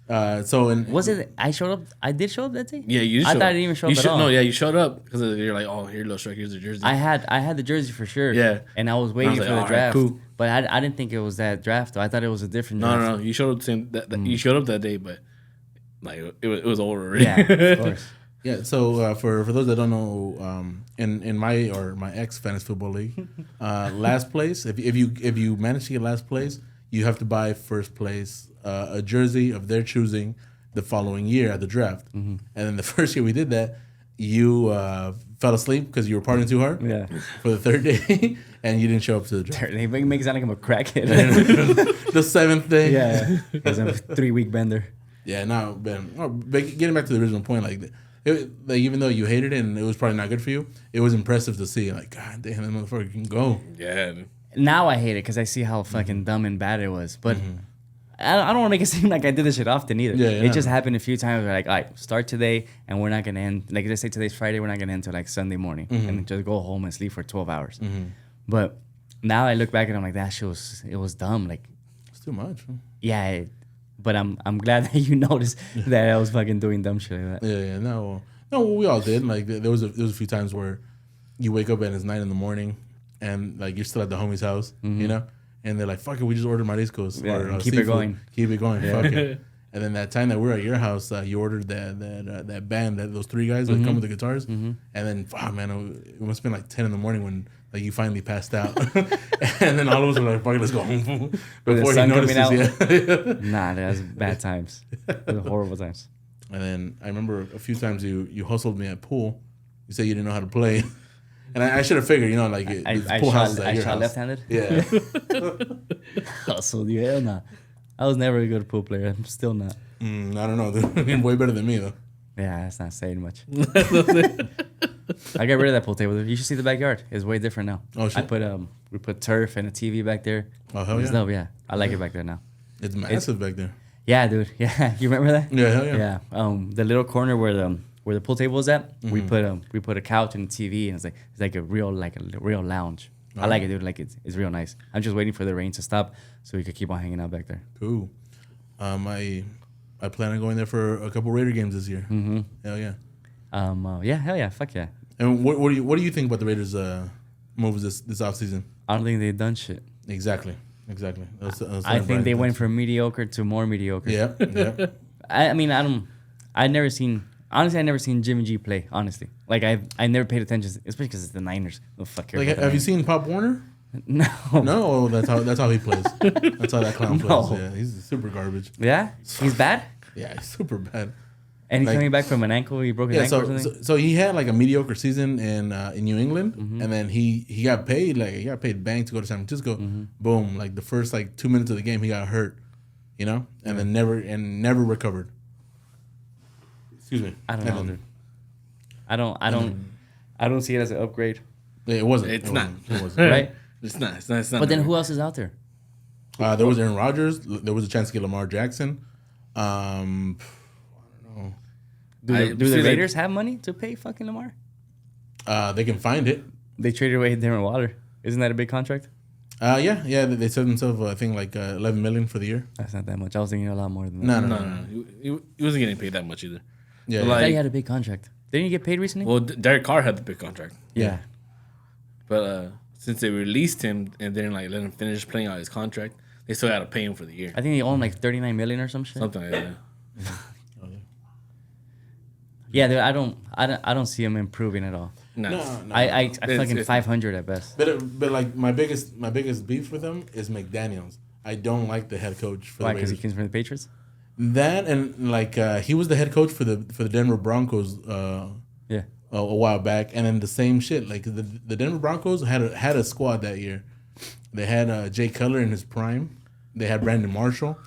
Speaker 1: But so in
Speaker 3: Was it, I showed up, I did show up that day?
Speaker 2: Yeah, you.
Speaker 3: I thought I didn't even show up at all.
Speaker 2: No, yeah, you showed up because you're like, oh, here, little Shrek, here's the jersey.
Speaker 3: I had the jersey for sure.
Speaker 2: Yeah.
Speaker 3: And I was waiting
Speaker 2: I was like,
Speaker 3: for the
Speaker 2: all right,
Speaker 3: draft.
Speaker 2: cool.
Speaker 3: But I didn't think it was that draft, though. I thought it was a different
Speaker 2: No,
Speaker 3: draft.
Speaker 2: no, no. You showed up the same. You showed up that day, but like it was over already.
Speaker 3: Yeah, of course.
Speaker 1: Yeah, so for those that don't know, in my ex fantasy football league, last place. If you manage to get last place, you have to buy first place a jersey of their choosing the following year at the draft. And then the first year we did that, you fell asleep because you were partying too hard.
Speaker 3: Yeah.
Speaker 1: For the third day, and you didn't show up to the draft.
Speaker 3: They make it sound like I'm a crackhead.
Speaker 1: The seventh day.
Speaker 3: Yeah. Because I'm a 3-week bender.
Speaker 1: Yeah. Now, but getting back to the original point, like even though you hated it and it was probably not good for you, it was impressive to see. Like, God damn, that motherfucker can go.
Speaker 2: Yeah.
Speaker 3: Now I hate it because I see how fucking dumb and bad it was. But I don't want to make it seem like I did this shit often either.
Speaker 1: Yeah,
Speaker 3: It just happened a few times where like, all right, start today and we're not going to end. Like, let's say today's Friday, we're not going to end till like Sunday morning and just go home and sleep for 12 hours. But now I look back and I'm like, that shit was dumb. Like,
Speaker 1: It's too much. Huh?
Speaker 3: yeah, but I'm glad that you noticed that I was fucking doing dumb shit like that.
Speaker 1: Yeah. No, we all did. Like there was a few times where you wake up and it's 9 a.m. and like you're still at the homie's house, you know, and they're like, "Fuck it, we just ordered mariscos
Speaker 3: Yeah,
Speaker 1: or
Speaker 3: keep it
Speaker 1: seafood.
Speaker 3: going.
Speaker 1: Keep it going, fuck it." And then that time that we were at your house, you ordered that band, those 3 guys that come with the guitars, and then man, it must have been like 10 a.m. when like you finally passed out, and then all of us were like, "Fuck it, let's go home." Before he
Speaker 3: sun coming
Speaker 1: notices, yeah.
Speaker 3: Nah, that was bad times. Those were horrible times.
Speaker 1: And then I remember a few times you hustled me at pool. You said you didn't know how to play, and I should have figured, you know, like
Speaker 3: I
Speaker 1: pool house is
Speaker 3: shot,
Speaker 1: at
Speaker 3: I
Speaker 1: your
Speaker 3: shot
Speaker 1: house.
Speaker 3: left-handed.
Speaker 1: Yeah.
Speaker 3: Hustled you. Hell nah. I was never a good pool player. I'm still not.
Speaker 1: I don't know. Dude. You're way better than me though.
Speaker 3: Yeah, that's not saying much. I got rid of that pool table. You should see the backyard. It's way different now.
Speaker 1: Oh, shit.
Speaker 3: I put we put turf and a TV back there.
Speaker 1: Oh hell
Speaker 3: It's
Speaker 1: yeah!
Speaker 3: dope, yeah. I like it back there now.
Speaker 1: It's massive back there.
Speaker 3: Yeah, dude. Yeah, you remember that?
Speaker 1: Yeah, hell yeah.
Speaker 3: Yeah. The little corner where the pool table is at, we put a couch and a TV, and it's like a real lounge. I like it, dude. Like it's real nice. I'm just waiting for the rain to stop so we could keep on hanging out back there.
Speaker 1: Cool. I plan on going there for a couple Raider games this year. Mm-hmm. Hell yeah.
Speaker 3: Yeah, hell yeah, fuck yeah.
Speaker 1: And what do you think about the Raiders moves this offseason?
Speaker 3: I don't think they've done shit.
Speaker 1: Exactly.
Speaker 3: I think they went from mediocre to more mediocre.
Speaker 1: Yeah. Yeah.
Speaker 3: I mean, I never seen Jimmy G play, honestly. Like, I never paid attention, especially because it's the Niners. Oh, fuck
Speaker 1: Like, have you seen Pop Warner?
Speaker 3: No.
Speaker 1: No, that's how he plays. That's how that clown
Speaker 3: No.
Speaker 1: plays. Yeah, he's super garbage.
Speaker 3: Yeah? He's bad?
Speaker 1: Yeah, he's super bad.
Speaker 3: And he's
Speaker 1: Like-
Speaker 3: coming back from an ankle? He broke his ankle or something?
Speaker 1: so he had like a mediocre season in New England, and then he got paid bang to go to San Francisco. Boom, like the first like 2 minutes of the game he got hurt, you know, and then never recovered. Excuse me.
Speaker 3: I don't know, dude. I don't see it as an upgrade,
Speaker 1: It wasn't.
Speaker 2: It's
Speaker 1: It
Speaker 2: not.
Speaker 1: wasn't. It wasn't.
Speaker 3: right?
Speaker 2: It's not.
Speaker 3: But then who else is out there?
Speaker 1: There was Aaron Rodgers. There was a chance to get Lamar Jackson. I don't know.
Speaker 3: Do the Raiders have money to pay fucking Lamar?
Speaker 1: They can find it.
Speaker 3: They traded away Darren Waller. Isn't that a big contract?
Speaker 1: Yeah. They set themselves I think like $11 million for the year.
Speaker 3: That's not that much. I was thinking a lot more than that.
Speaker 1: No.
Speaker 2: He wasn't getting paid that much either.
Speaker 1: Yeah.
Speaker 3: I
Speaker 2: Like-
Speaker 3: thought he had a big contract. Didn't he get paid recently?
Speaker 2: Well, Derek Carr had the big contract,
Speaker 3: yeah.
Speaker 2: but since they released him and then like let him finish playing out his contract, they still got to pay him for the year.
Speaker 3: I think they own like 39 million or some shit.
Speaker 2: Something like that.
Speaker 3: Yeah, I don't see him improving at all.
Speaker 2: No.
Speaker 3: I fucking 500 at best.
Speaker 1: But like my biggest beef with him is McDaniels. I don't like the head coach for
Speaker 3: Why?
Speaker 1: the
Speaker 3: Because he
Speaker 1: Raiders.
Speaker 3: comes from the Patriots.
Speaker 1: That and like he was the head coach for the Denver Broncos
Speaker 3: Yeah.
Speaker 1: a while back, and then the same shit. Like the Denver Broncos had a squad that year. They had Jay Cutler in his prime. They had Brandon Marshall.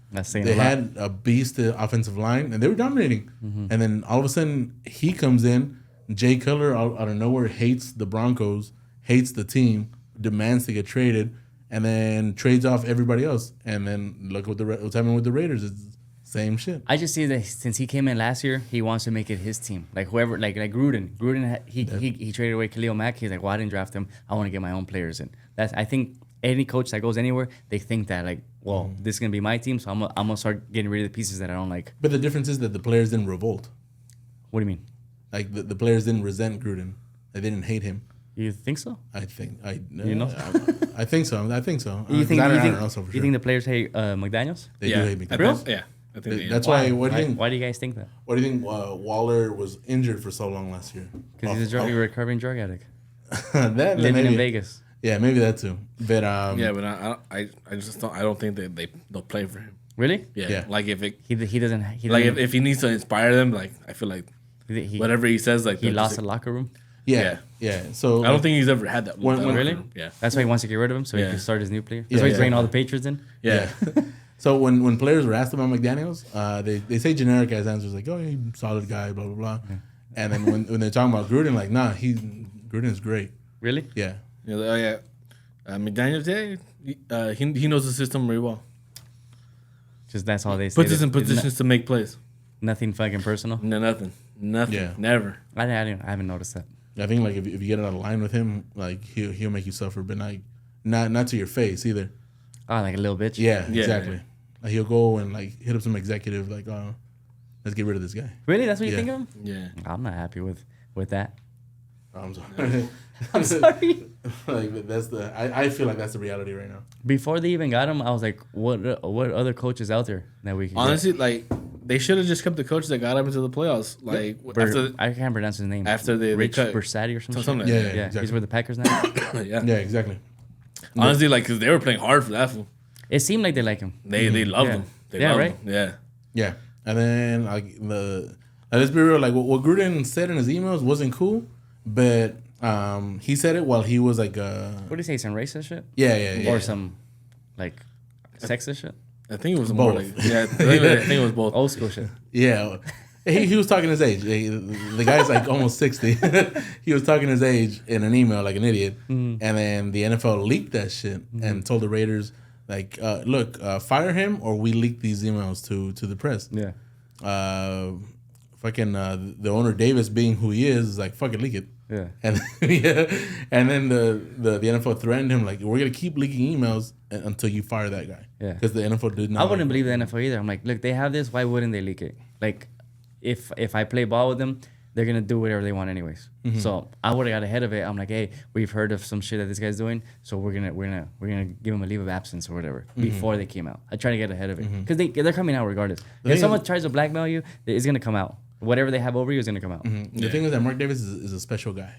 Speaker 3: That's saying
Speaker 1: They
Speaker 3: a lot.
Speaker 1: had a beast offensive line, and they were dominating.
Speaker 3: Mm-hmm.
Speaker 1: And then all of a sudden, he comes in. Jay Cutler out of nowhere hates the Broncos, hates the team, demands to get traded, and then trades off everybody else. And then look what's happening with the Raiders. It's the same shit.
Speaker 3: I just see that since he came in last year, he wants to make it his team. Like whoever, like Gruden. He traded away Khalil Mack. He's like, well, I didn't draft him. I want to get my own players in. I think any coach that goes anywhere, they think that like, well, this is gonna be my team, so I'm gonna start getting rid of the pieces that I don't like.
Speaker 1: But the difference is that the players didn't revolt.
Speaker 3: What do you mean?
Speaker 1: Like the players didn't resent Gruden. They didn't hate him.
Speaker 3: You think so?
Speaker 1: I think
Speaker 3: You know?
Speaker 1: I think so. I think so.
Speaker 3: You think?
Speaker 1: I
Speaker 3: You
Speaker 1: don't know so for
Speaker 3: you
Speaker 1: sure.
Speaker 3: think the players hate McDaniels?
Speaker 1: They do hate me.
Speaker 2: Really? Yeah. I think they
Speaker 1: That's why. What do you think?
Speaker 3: Why do you guys think that?
Speaker 1: What do you think? Waller was injured for so long last year.
Speaker 3: Because he's a recovering drug addict
Speaker 1: that
Speaker 3: living
Speaker 1: maybe,
Speaker 3: in Vegas.
Speaker 1: Yeah, maybe that too. But
Speaker 2: Yeah, but I just don't think that they'll play for him.
Speaker 3: Really?
Speaker 2: Yeah. Like if it
Speaker 3: He doesn't.
Speaker 2: if he needs to inspire them, like I feel like
Speaker 3: he
Speaker 2: whatever he says, like
Speaker 3: he
Speaker 2: they'll
Speaker 3: lost
Speaker 2: just-
Speaker 3: the locker room.
Speaker 1: yeah. So
Speaker 2: I don't think he's ever had that.
Speaker 1: When-
Speaker 2: that
Speaker 3: Really?
Speaker 2: locker room. Yeah.
Speaker 3: That's why he wants to get rid of him so he
Speaker 2: Yeah.
Speaker 3: can start his new player. That's
Speaker 1: Yeah,
Speaker 3: why he's
Speaker 1: yeah.
Speaker 3: bringing all the Patriots in.
Speaker 2: Yeah.
Speaker 1: So when players were asked about McDaniels, they say generic as answers like, "Oh, he's a solid guy," blah blah blah. And then when they're talking about Gruden, like, "Nah, Gruden's great."
Speaker 3: Really?
Speaker 1: Yeah.
Speaker 2: Yeah, oh yeah. McDaniels, he knows the system very well.
Speaker 3: Just that's all they say.
Speaker 2: Puts us in positions to make plays.
Speaker 3: Nothing fucking personal.
Speaker 2: No, nothing.
Speaker 1: Yeah.
Speaker 2: Never.
Speaker 3: I haven't noticed that.
Speaker 1: I think like if you get out of line with him, like he'll make you suffer, but like not to your face either.
Speaker 3: Oh, like a little bitch.
Speaker 1: Yeah,
Speaker 2: Yeah.
Speaker 1: exactly. Like, he'll go and like hit up some executive like, "Oh, let's get rid of this guy."
Speaker 3: Really? That's what you
Speaker 1: Yeah.
Speaker 3: think of him?
Speaker 2: Yeah.
Speaker 3: I'm not happy with that.
Speaker 1: I'm sorry.
Speaker 3: I'm sorry.
Speaker 1: Like that's I feel like that's the reality right now.
Speaker 3: Before they even got him, I was like, what other coaches out there that we can
Speaker 2: Honestly, like they should have just kept the coach that got him into the playoffs. Like
Speaker 3: get? I can't pronounce his name.
Speaker 2: after they
Speaker 3: Rich
Speaker 2: cut
Speaker 3: Bersati or something.
Speaker 2: something like
Speaker 1: Yeah,
Speaker 2: that.
Speaker 3: Yeah,
Speaker 1: exactly.
Speaker 3: he's with the Packers now.
Speaker 2: Yeah.
Speaker 1: Yeah, exactly.
Speaker 2: Honestly, like because they were playing hard for that fool.
Speaker 3: It seemed like they like him.
Speaker 2: They loved
Speaker 3: Yeah.
Speaker 2: him. They
Speaker 3: Yeah,
Speaker 2: loved
Speaker 3: right?
Speaker 2: him. Yeah.
Speaker 1: Yeah, and then like let's be real. Like what Gruden said in his emails wasn't cool, but he said it while he was like
Speaker 3: What do you say? Some racist shit?
Speaker 1: yeah.
Speaker 3: Or some like sexist shit?
Speaker 2: I think it was more
Speaker 1: Both.
Speaker 2: like I think it was both.
Speaker 3: Old school shit.
Speaker 1: Yeah. He was talking his age. The guy's like almost 60. He was talking his age in an email like an idiot. And then the NFL leaked that shit and told the Raiders, like, look, fire him or we leak these emails to the press.
Speaker 3: Yeah.
Speaker 1: The owner Davis, being who he is like, fucking leak it.
Speaker 3: Yeah.
Speaker 1: And and then the NFL threatened him like, we're gonna keep leaking emails until you fire that guy.
Speaker 3: Yeah.
Speaker 1: Because the NFL did not.
Speaker 3: I wouldn't believe the NFL either. I'm like, look, they have this. Why wouldn't they leak it? Like, if I play ball with them, they're gonna do whatever they want anyways. So I would have got ahead of it. I'm like, hey, we've heard of some shit that this guy's doing, so we're gonna give him a leave of absence or whatever before they came out. I try to get ahead of it because they're coming out regardless.
Speaker 1: thing
Speaker 3: If someone
Speaker 1: is-
Speaker 3: tries to blackmail you, it's gonna come out. Whatever they have over you is gonna come out.
Speaker 1: The thing is that Mark Davis is a special guy.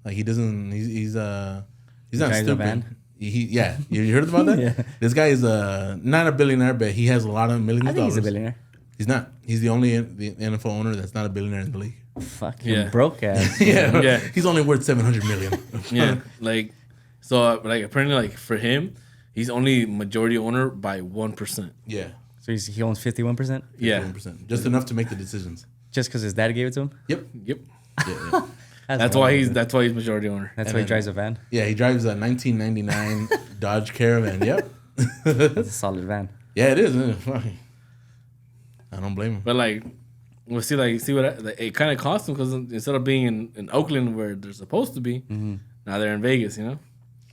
Speaker 1: Like he doesn't. He's not
Speaker 3: guy's a
Speaker 1: stupid.
Speaker 3: van?
Speaker 1: Yeah, you heard about that?
Speaker 3: Yeah.
Speaker 1: This guy is not a billionaire, but he has a lot of millions
Speaker 3: I
Speaker 1: of
Speaker 3: think
Speaker 1: dollars.
Speaker 3: he's a billionaire.
Speaker 1: He's not. He's the only the NFL owner that's not a billionaire in the league.
Speaker 3: Fucking
Speaker 2: Yeah.
Speaker 3: broke ass.
Speaker 1: Yeah,
Speaker 2: Yeah.
Speaker 1: He's only worth $700 million.
Speaker 2: Yeah. Like so like apparently like for him, he's only majority owner by 1%.
Speaker 1: Yeah,
Speaker 3: So he owns 51%.
Speaker 2: Yeah.
Speaker 1: 1%, just enough to make the decisions.
Speaker 3: Just because his dad gave it to him.
Speaker 1: Yep.
Speaker 2: Yep.
Speaker 1: Yeah.
Speaker 2: That's why he's majority owner.
Speaker 3: That's
Speaker 1: And
Speaker 3: why he
Speaker 1: then-
Speaker 3: drives a van.
Speaker 1: Yeah, he drives a 1999 Dodge Caravan. Yep.
Speaker 3: That's a solid van.
Speaker 1: Yeah, it is. Isn't it? Fucking- I don't blame him.
Speaker 2: But like we'll see what it kind of cost them because instead of being in Oakland where they're supposed to be, now they're in Vegas, you know?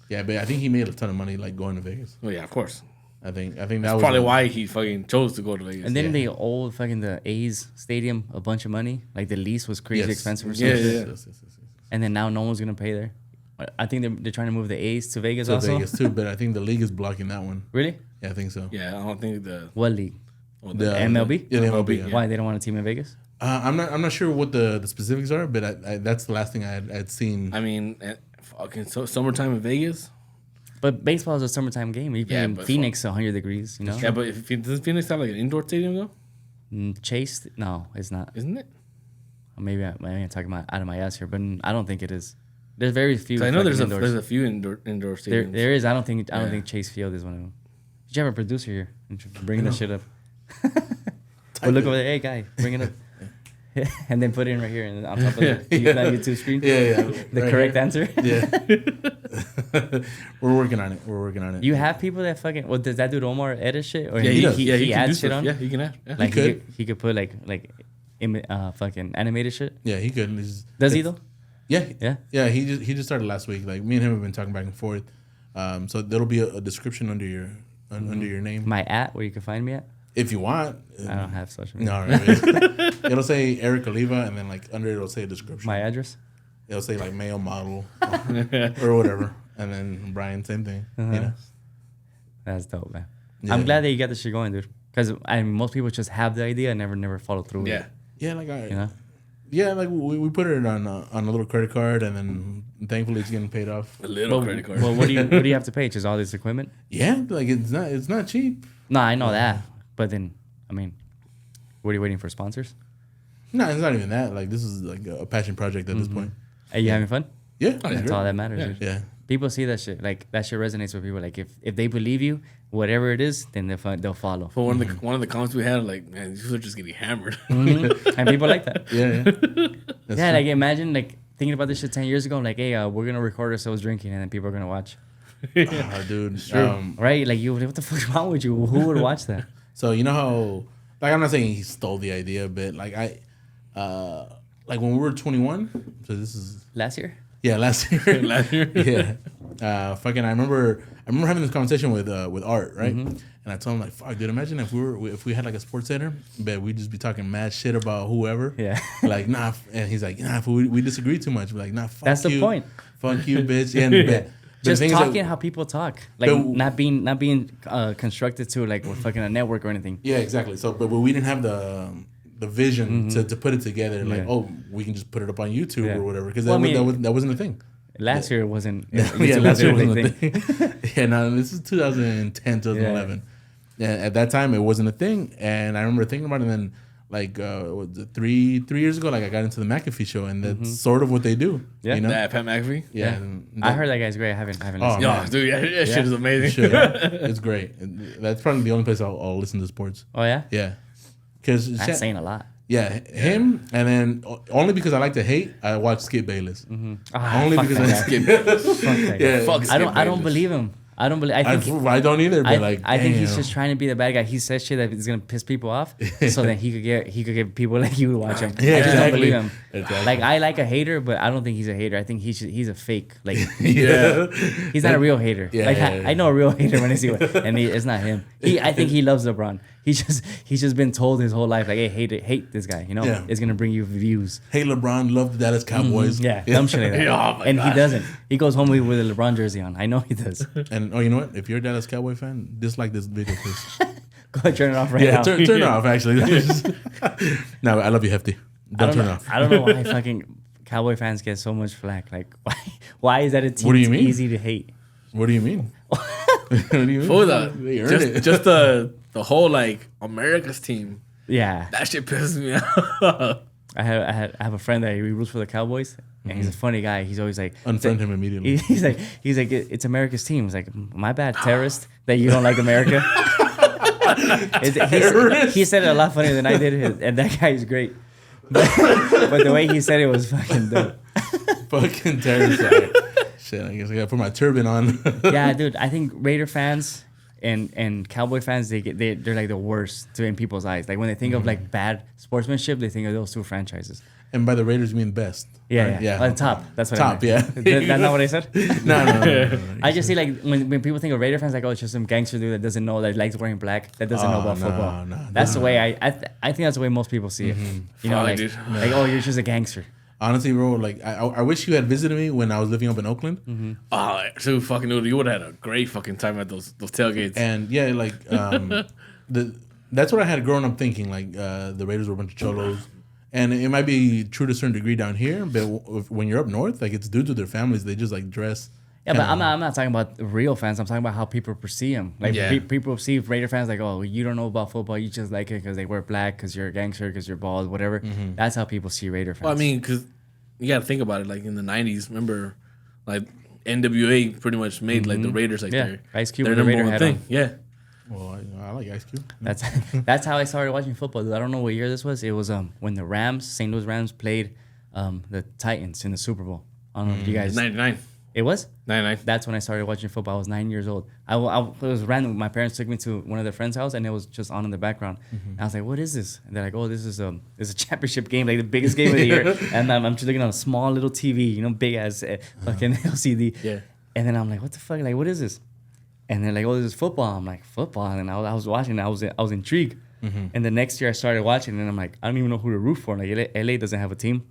Speaker 1: Yeah, but I think he made a ton of money like going to Vegas.
Speaker 2: Well, yeah, of course.
Speaker 1: I think that was
Speaker 2: That's probably why he fucking chose to go to Vegas.
Speaker 3: And then
Speaker 1: Yeah.
Speaker 3: they owe fucking the A's stadium a bunch of money. Like the lease was crazy
Speaker 1: Yes.
Speaker 3: expensive or some
Speaker 2: Yeah,
Speaker 3: shit.
Speaker 2: yeah.
Speaker 3: And then now no one's gonna pay there. I think they're trying to move the A's to Vegas
Speaker 1: to
Speaker 3: also.
Speaker 1: Vegas too, but I think the league is blocking that one.
Speaker 3: Really?
Speaker 1: Yeah, I think so.
Speaker 2: Yeah, I don't think the
Speaker 3: What league?
Speaker 1: The
Speaker 3: MLB?
Speaker 1: Yeah, the MLB. Yeah.
Speaker 3: Why they don't want a team in Vegas?
Speaker 1: I'm not sure what the specifics are, but I that's the last thing I'd seen.
Speaker 2: I mean, fucking summertime in Vegas.
Speaker 3: But baseball is a summertime game. You play in
Speaker 2: but
Speaker 3: Phoenix, 100 degrees. You know.
Speaker 2: Yeah, but does Phoenix have like an indoor stadium though?
Speaker 3: Chase? No, it's not.
Speaker 2: Isn't it?
Speaker 3: Maybe I'm talking out of my ass here, but I don't think it is. There's very few.
Speaker 2: I know there's
Speaker 3: indoors.
Speaker 2: a few indoor stadiums.
Speaker 3: There is. I don't think Chase Field is one of them. Did you have a producer here? Bringing that shit up. Well, look over there. Hey, guy, bring it up. And then put it in right here and on top of the YouTube screen.
Speaker 1: Yeah.
Speaker 3: The
Speaker 1: Right
Speaker 3: correct
Speaker 1: here.
Speaker 3: answer.
Speaker 1: Yeah. We're working on it.
Speaker 3: You have people that fucking. Well, does that dude Omar edit shit or
Speaker 2: Yeah,
Speaker 1: he does.
Speaker 2: he can
Speaker 3: adds
Speaker 2: do
Speaker 3: shit
Speaker 2: stuff.
Speaker 3: on?
Speaker 2: Yeah, he can add. Yeah.
Speaker 3: Like
Speaker 1: could.
Speaker 3: he could put like fucking animated shit.
Speaker 1: Yeah, he could.
Speaker 3: Does he though?
Speaker 1: Yeah. He just started last week. Like me and him have been talking back and forth. So there'll be a description under your name
Speaker 3: My where you can find me at.
Speaker 1: if you want.
Speaker 3: I don't have social media.
Speaker 1: No, right. It'll say Erik Oliva, and then like under it, it'll say a description.
Speaker 3: My address.
Speaker 1: It'll say like male model or whatever, and then Brian, same thing. You know?
Speaker 3: That's dope, man.
Speaker 1: Yeah.
Speaker 3: I'm glad that you got this shit going, dude. Because most people just have the idea and never follow through.
Speaker 2: Yeah.
Speaker 3: With it,
Speaker 1: Yeah, like
Speaker 3: you know.
Speaker 1: yeah, like we put it on a little credit card, and then thankfully it's getting paid off.
Speaker 2: A little credit card.
Speaker 3: Well, what do you have to pay? Just all this equipment?
Speaker 1: Yeah, like it's not cheap.
Speaker 3: No, I know that. But then, I mean, what are you waiting for? Sponsors?
Speaker 1: No, it's not even that. Like this is like a passion project at this point.
Speaker 3: Are you having fun?
Speaker 1: Yeah,
Speaker 3: That's all that matters.
Speaker 2: Yeah.
Speaker 3: Dude.
Speaker 1: Yeah.
Speaker 3: People see that shit. Like that shit resonates with people. Like if they believe you, whatever it is, then they'll follow.
Speaker 2: For one of the comments we had, like, man, these are just getting hammered.
Speaker 3: And people like that.
Speaker 1: Yeah. That's
Speaker 3: Yeah,
Speaker 1: true.
Speaker 3: like imagine like thinking about this shit 10 years ago. Like, hey, we're gonna record ourselves drinking, and then people are gonna watch.
Speaker 1: Oh, dude.
Speaker 3: Right? Like, what the fuck's wrong with you? Who would watch that?
Speaker 1: So you know how, like, I'm not saying he stole the idea, but like like when we were 21. So this is
Speaker 3: Last year?
Speaker 1: last year.
Speaker 2: Last year?
Speaker 1: Yeah. Fucking, I remember having this conversation with Art, right? And I told him like, fuck, dude, imagine if we had like a sports center, but we'd just be talking mad shit about whoever.
Speaker 3: Yeah.
Speaker 1: Like, nah, and he's like, nah, if we disagree too much. We're like, nah, fuck
Speaker 3: That's
Speaker 1: you.
Speaker 3: the point.
Speaker 1: Fuck you, bitch. And but the
Speaker 3: Just
Speaker 1: thing is
Speaker 3: talking
Speaker 1: that-
Speaker 3: how people talk. Like,
Speaker 1: But-
Speaker 3: not being constructed to, like, with fucking a network or anything.
Speaker 1: Yeah, exactly. So, but we didn't have the vision to put it together. Like,
Speaker 3: Yeah.
Speaker 1: oh, we can just put it up on YouTube
Speaker 3: Yeah.
Speaker 1: or whatever. Because
Speaker 3: Well, I mean-
Speaker 1: that wasn't a thing.
Speaker 3: Last year it wasn't.
Speaker 1: Yeah,
Speaker 3: YouTube
Speaker 1: last year
Speaker 3: wasn't
Speaker 1: wasn't
Speaker 3: a
Speaker 1: a thing. Yeah, no, this is 2010, 2011. Yeah, at that time it wasn't a thing, and I remember thinking about it. And then, like, was it 3 years ago, like I got into the McAfee show, and that's sort of what they do.
Speaker 3: Yeah.
Speaker 1: you know.
Speaker 2: That Pat McAfee?
Speaker 1: Yeah,
Speaker 3: I heard that guy's great. I haven't
Speaker 1: Oh,
Speaker 3: listened.
Speaker 2: Yo,
Speaker 1: man.
Speaker 2: dude, that shit is amazing.
Speaker 1: Sure, it's great. That's probably the only place I'll listen to sports.
Speaker 3: Oh yeah,
Speaker 1: Yeah, because
Speaker 3: that's saying a lot.
Speaker 1: yeah, him, and then only because I like to hate, I watch Skip Bayless.
Speaker 3: Ah,
Speaker 1: Only
Speaker 3: fuck
Speaker 1: because
Speaker 3: that
Speaker 1: I
Speaker 3: guy. Fuck that guy.
Speaker 1: Yeah,
Speaker 2: Fuck
Speaker 3: I
Speaker 2: Skip
Speaker 3: don't
Speaker 2: Bayless.
Speaker 3: believe him. I don't believe. I think.
Speaker 1: I don't either. But
Speaker 3: I think he's
Speaker 1: damn.
Speaker 3: just trying to be the bad guy. He says shit that is gonna piss people off, so that he could get people like you to watch him.
Speaker 1: Yeah,
Speaker 3: I just don't
Speaker 1: exactly.
Speaker 3: believe him.
Speaker 1: Exactly.
Speaker 3: Like I like a hater, but I don't think he's a hater. I think he's a fake. Like
Speaker 1: Yeah.
Speaker 3: he's not a real hater.
Speaker 1: Yeah,
Speaker 3: like
Speaker 1: yeah, yeah.
Speaker 3: I know a real hater when I see one, and it's not him. I think he loves LeBron. He's just been told his whole life like, hey, hate this guy. You know,
Speaker 1: Yeah.
Speaker 3: it's gonna bring you views.
Speaker 1: Hey, LeBron, love the Dallas Cowboys.
Speaker 3: Yeah, dumb shit like that.
Speaker 2: Oh my
Speaker 3: And he
Speaker 2: God.
Speaker 3: doesn't. He goes home with a LeBron jersey on. I know he does.
Speaker 1: And you know what? If you're a Dallas Cowboy fan, dislike this video, please.
Speaker 3: Go ahead, turn it off right
Speaker 1: Yeah,
Speaker 3: now.
Speaker 1: turn it off. Actually, no, I love you, Hefty. Don't turn it off.
Speaker 3: I don't know why fucking Cowboy fans get so much flack. Like, why is that a team
Speaker 1: What do you
Speaker 3: that's
Speaker 1: mean?
Speaker 3: easy to hate?
Speaker 1: What do you mean? What do you mean?
Speaker 2: For
Speaker 1: They earned it.
Speaker 2: just the whole like America's team.
Speaker 3: Yeah,
Speaker 2: That shit pisses me off.
Speaker 3: I have a friend that he roots for the Cowboys, and he's a funny guy. He's always like
Speaker 1: Unfriend him immediately.
Speaker 3: He's like it's America's team. It's like my bad, terrorist, that you don't like America. He said it a lot funnier than I did, and that guy is great. But the way he said it was fucking dope.
Speaker 1: Fucking terrible. Shit, I guess I gotta put my turban on.
Speaker 3: Yeah, dude. I think Raider fans and Cowboy fans they're like the worst in people's eyes. Like when they think of like bad sportsmanship, they think of those two franchises.
Speaker 1: And by the Raiders, you mean best.
Speaker 3: Yeah,
Speaker 1: right?
Speaker 3: yeah. Top. That's what I
Speaker 1: Top,
Speaker 3: meant.
Speaker 1: yeah.
Speaker 3: That's not what I said.
Speaker 1: No.
Speaker 3: I just see like when people think of Raider fans, like, oh, it's just some gangster dude that doesn't know, that likes wearing black, that doesn't know
Speaker 1: Oh,
Speaker 3: about
Speaker 1: no,
Speaker 3: football. That's the way I think that's the way most people see it. You know,
Speaker 2: Fuck,
Speaker 3: like,
Speaker 2: dude.
Speaker 3: like, oh, you're just a gangster.
Speaker 1: Honestly, bro, like I wish you had visited me when I was living up in Oakland.
Speaker 2: Oh, so fucking dude, you would have had a great fucking time at those tailgates.
Speaker 1: And yeah, like that's what I had growing up thinking. Like the Raiders were a bunch of cholos, and it might be true to a certain degree down here. But when you're up north, like it's dudes with their families. They just like dress.
Speaker 3: Yeah, but I'm not talking about real fans. I'm talking about how people perceive them. Like people perceive Raider fans like, oh, you don't know about football. You just like it because they wear black, because you're a gangster, because you're bald, whatever. That's how people see Raider fans.
Speaker 2: Well, I mean, because you got to think about it. Like in the '90s, remember, like NWA pretty much made like the Raiders like their
Speaker 3: Ice Cube
Speaker 2: their
Speaker 3: with the
Speaker 2: number
Speaker 3: Raider
Speaker 2: one
Speaker 3: hat
Speaker 2: thing.
Speaker 3: on.
Speaker 2: Yeah.
Speaker 1: Well, I like Ice Cube.
Speaker 3: That's how I started watching football. Dude. I don't know what year this was. It was when the St. Louis Rams played the Titans in the Super Bowl. I don't know if you guys.
Speaker 2: '99.
Speaker 3: It was?
Speaker 2: 99.
Speaker 3: That's when I started watching football. I was 9 years old. It was random. My parents took me to one of their friends' house, and it was just on in the background. And I was like, "What is this?" And they're like, "Oh, this is a championship game, like the biggest game of the year." And I'm just looking on a small little TV, big ass fucking LCD.
Speaker 2: Yeah.
Speaker 3: And then I'm like, "What the fuck? Like, what is this?" And they're like, "Oh, this is football." I'm like, "Football?" And I was watching. I was intrigued. And the next year I started watching, and I'm like, I don't even know who to root for. Like, LA doesn't have a team.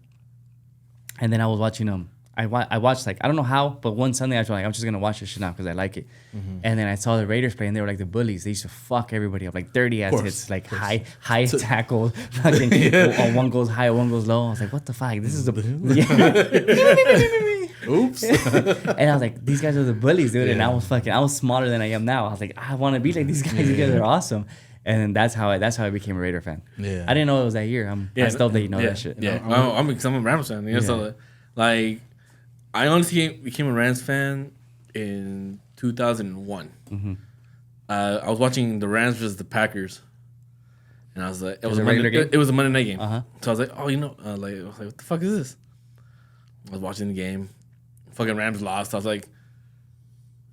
Speaker 3: And then I was watching I watched like I don't know how, but one Sunday I was like I'm just gonna watch this shit now because I like it. And then I saw the Raiders play and they were like the bullies. They used to fuck everybody up, like 30 ass hits, like high tackles. Fucking one goes high, one goes low. I was like, what the fuck? This is the
Speaker 1: Oops.
Speaker 3: And I was like, these guys are the bullies, dude. And I was smaller than I am now. I was like, I want to be like these guys. These guys are awesome. And then that's how I became a Raider fan.
Speaker 1: Yeah.
Speaker 3: I didn't know it was that year. I still didn't know that shit.
Speaker 2: Yeah. I'm a Rams fan. So like. I honestly became a Rams fan in 2001. I was watching the Rams versus the Packers, and I was like, it was a regular game. It was a Monday night game. So I was like, oh, I was like, what the fuck is this? I was watching the game. Fucking Rams lost. I was like,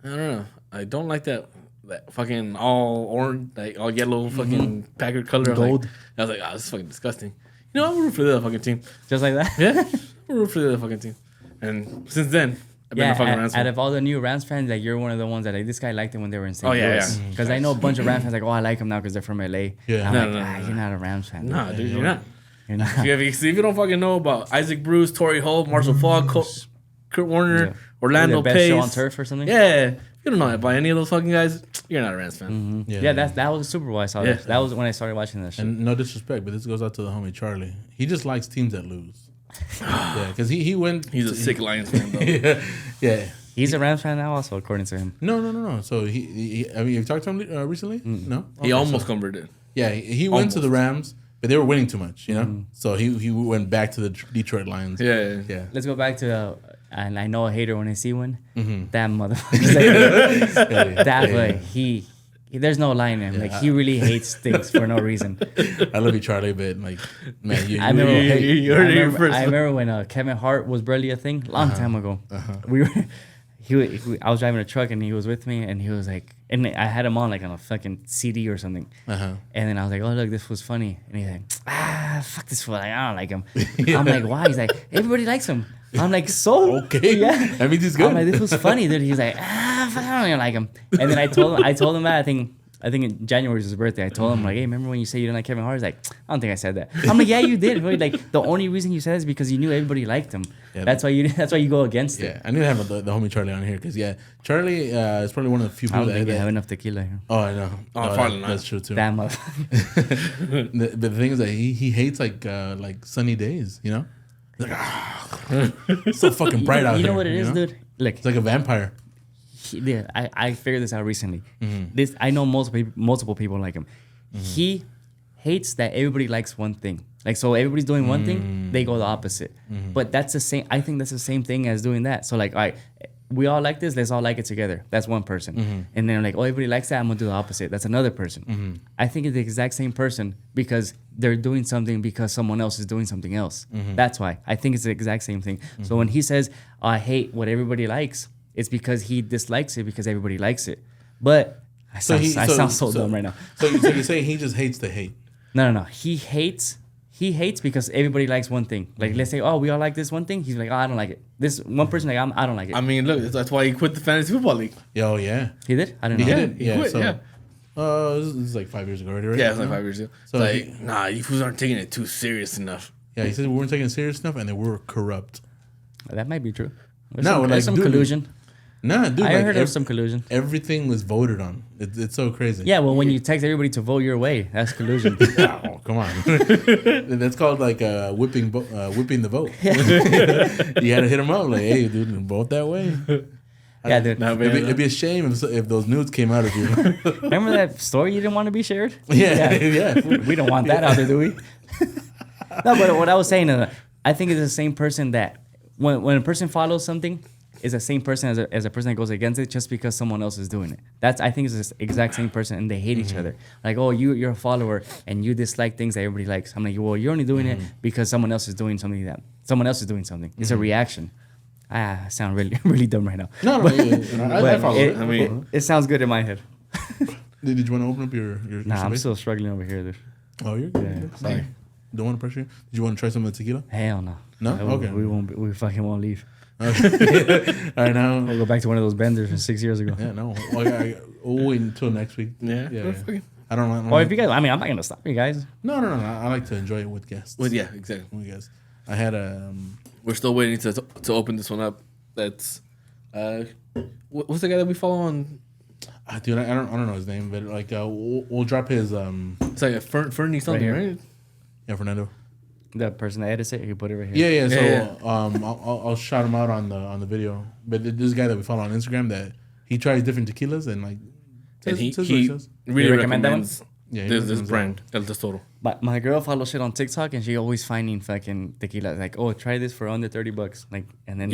Speaker 2: I don't know. I don't like that fucking all orange, like all yellow fucking Packer color.
Speaker 3: Gold.
Speaker 2: I was like, oh, this is fucking disgusting. I'm rooting for the other fucking team.
Speaker 3: Just like that.
Speaker 2: Yeah, I'm rooting for the other fucking team. And since then, I've been a fucking Rams fan.
Speaker 3: Out of all the new Rams fans, like you're one of the ones that like this guy liked it when they were in St. Louis.
Speaker 2: Yeah.
Speaker 3: Because I know a bunch of Rams fans like, oh, I like him now because they're from LA.
Speaker 1: Yeah.
Speaker 3: I'm you're not a Rams fan.
Speaker 2: Nah, dude, you're not.
Speaker 3: You're not.
Speaker 2: If you don't fucking know about Isaac Bruce, Torrey Holt, Marshall Falk, Kurt Warner, Orlando
Speaker 3: Best
Speaker 2: Pace,
Speaker 3: show on turf or something.
Speaker 2: Yeah, if you don't know about any of those fucking guys, you're not a Rams fan.
Speaker 3: Yeah, that was a Super Bowl I saw. That. That was when I started watching that shit.
Speaker 1: And no disrespect, but this goes out to the homie Charlie. He just likes teams that lose. Yeah, because he went.
Speaker 2: He's a sick Lions fan though.
Speaker 1: Yeah.
Speaker 3: He's a Rams fan now, also, according to him.
Speaker 1: No. So he I mean, you talked to him recently? No.
Speaker 2: He almost converted.
Speaker 1: Yeah, he went to the Rams, but they were winning too much, So he went back to the Detroit Lions.
Speaker 2: Yeah.
Speaker 3: Let's go back to and I know a hater when I see one. That motherfucker. That way there's no line in him. Like he really hates things for no reason.
Speaker 1: I love you, Charlie, but like, man, you
Speaker 3: I remember when Kevin Hart was barely a thing, long time ago. We were. I was driving a truck and he was with me and he was like, and I had him on like on a fucking CD or something. And then I was like, oh look, this was funny. And he's like, fuck this fool, like, I don't like him. I'm like, why? He's like, everybody likes him. I'm like, so
Speaker 1: okay,
Speaker 3: yeah.
Speaker 1: That means he's good.
Speaker 3: I'm like, this was funny, dude. He's like, fuck, I don't even like him. And then I told him that I think in January was his birthday. I told him like, hey, remember when you said you didn't like Kevin Hart? He's like, I don't think I said that. I'm like, yeah, you did. Really, like the only reason you said it is because you knew everybody liked him. Yeah, that's why you go against it.
Speaker 1: Yeah, I need to have the homie Charlie on here because Charlie is probably one of the few people
Speaker 3: I don't think they have enough tequila here.
Speaker 1: Oh, I know.
Speaker 2: Probably not.
Speaker 1: That's true too.
Speaker 3: Damn motherfucker.
Speaker 1: But the thing is that he hates like sunny days. He's like, so fucking bright out there.
Speaker 3: You know what it is, dude? Look,
Speaker 1: it's like a vampire.
Speaker 3: I figured this out recently. I know multiple people like him. He hates that everybody likes one thing. Like, so everybody's doing one thing, they go the opposite. But that's the same. I think that's the same thing as doing that. So like, all right, we all like this. Let's all like it together. That's one person. And then like, oh, everybody likes that. I'm gonna do the opposite. That's another person. I think it's the exact same person because they're doing something because someone else is doing something else. That's why I think it's the exact same thing. So when he says, oh, I hate what everybody likes, it's because he dislikes it because everybody likes it. But I sound so dumb right now.
Speaker 1: So you're saying he just hates the hate?
Speaker 3: No. He hates because everybody likes one thing. Like, let's say, oh, we all like this one thing. He's like, oh, I don't like it. This one person, like, I don't like it.
Speaker 2: I mean, look, that's why he quit the fantasy football league.
Speaker 1: Oh, yeah.
Speaker 3: He did? I didn't know.
Speaker 1: He did?
Speaker 2: He quit, yeah.
Speaker 1: This is like 5 years ago already, right?
Speaker 2: Yeah, it's like 5 years ago.
Speaker 1: So
Speaker 2: like, nah, you fools aren't taking it too serious enough.
Speaker 1: Yeah, he said we weren't taking it serious enough, and they were corrupt.
Speaker 3: That might be true.
Speaker 1: There's
Speaker 3: Some collusion.
Speaker 1: Nah, dude.
Speaker 3: I heard of some collusion.
Speaker 1: Everything was voted on. It's so crazy.
Speaker 3: Yeah, well, when you text everybody to vote your way, that's collusion.
Speaker 1: Oh, come on. That's called like whipping the vote. You had to hit them up like, hey, dude, vote that way.
Speaker 3: Yeah, dude.
Speaker 1: It'd be a shame if those nudes came out of you.
Speaker 3: Remember that story you didn't want to be shared?
Speaker 1: Yeah.
Speaker 3: We don't want that out there, do we? No, but what I was saying, I think it's the same person that when a person follows something, is the same person as a person that goes against it just because someone else is doing it. I think it's the exact same person, and they hate each other. Like, oh, you're a follower and you dislike things that everybody likes. I'm like, well, you're only doing it because someone else is doing something that someone else is doing something. It's a reaction. I sound really really dumb right now.
Speaker 1: No, I follow it.
Speaker 2: I mean,
Speaker 3: it sounds good in my head.
Speaker 1: Did you want to open up your
Speaker 3: Nah, I'm
Speaker 1: space?
Speaker 3: still struggling over here, dude.
Speaker 1: Oh, you're good.
Speaker 3: Yeah, sorry.
Speaker 1: Don't want to pressure you? Did you want to try some of the tequila?
Speaker 3: Hell no.
Speaker 1: No? Okay.
Speaker 3: We fucking won't leave.
Speaker 1: Okay. All right, now.
Speaker 3: We'll go back to one of those benders from 6 years ago.
Speaker 1: Yeah, no. We'll wait until next week.
Speaker 2: yeah.
Speaker 1: I don't know.
Speaker 3: Well, if you guys, I mean, I'm not gonna stop you guys.
Speaker 1: No. I like to enjoy it with guests.
Speaker 2: Well, yeah, exactly.
Speaker 1: With guests. I had
Speaker 2: We're still waiting to open this one up. That's what's the guy that we follow on?
Speaker 1: dude, I don't know his name, but like we'll drop his
Speaker 2: It's like a Fernie something,
Speaker 3: here.
Speaker 2: right?
Speaker 1: Yeah, Fernando.
Speaker 3: The person that edits it, he put it right here.
Speaker 1: Yeah. So
Speaker 2: Yeah.
Speaker 1: I'll shout him out on the video. But this guy that we follow on Instagram, that he tries different tequilas and like
Speaker 2: And he
Speaker 1: says what he says.
Speaker 2: really
Speaker 3: You recommend that
Speaker 2: recommends
Speaker 1: Yeah, he
Speaker 2: this
Speaker 1: recommends
Speaker 2: brand, El Tesoro.
Speaker 3: But my girl follows shit on TikTok, and she always finding fucking tequila. Like, oh, try this for under $30. Like, and then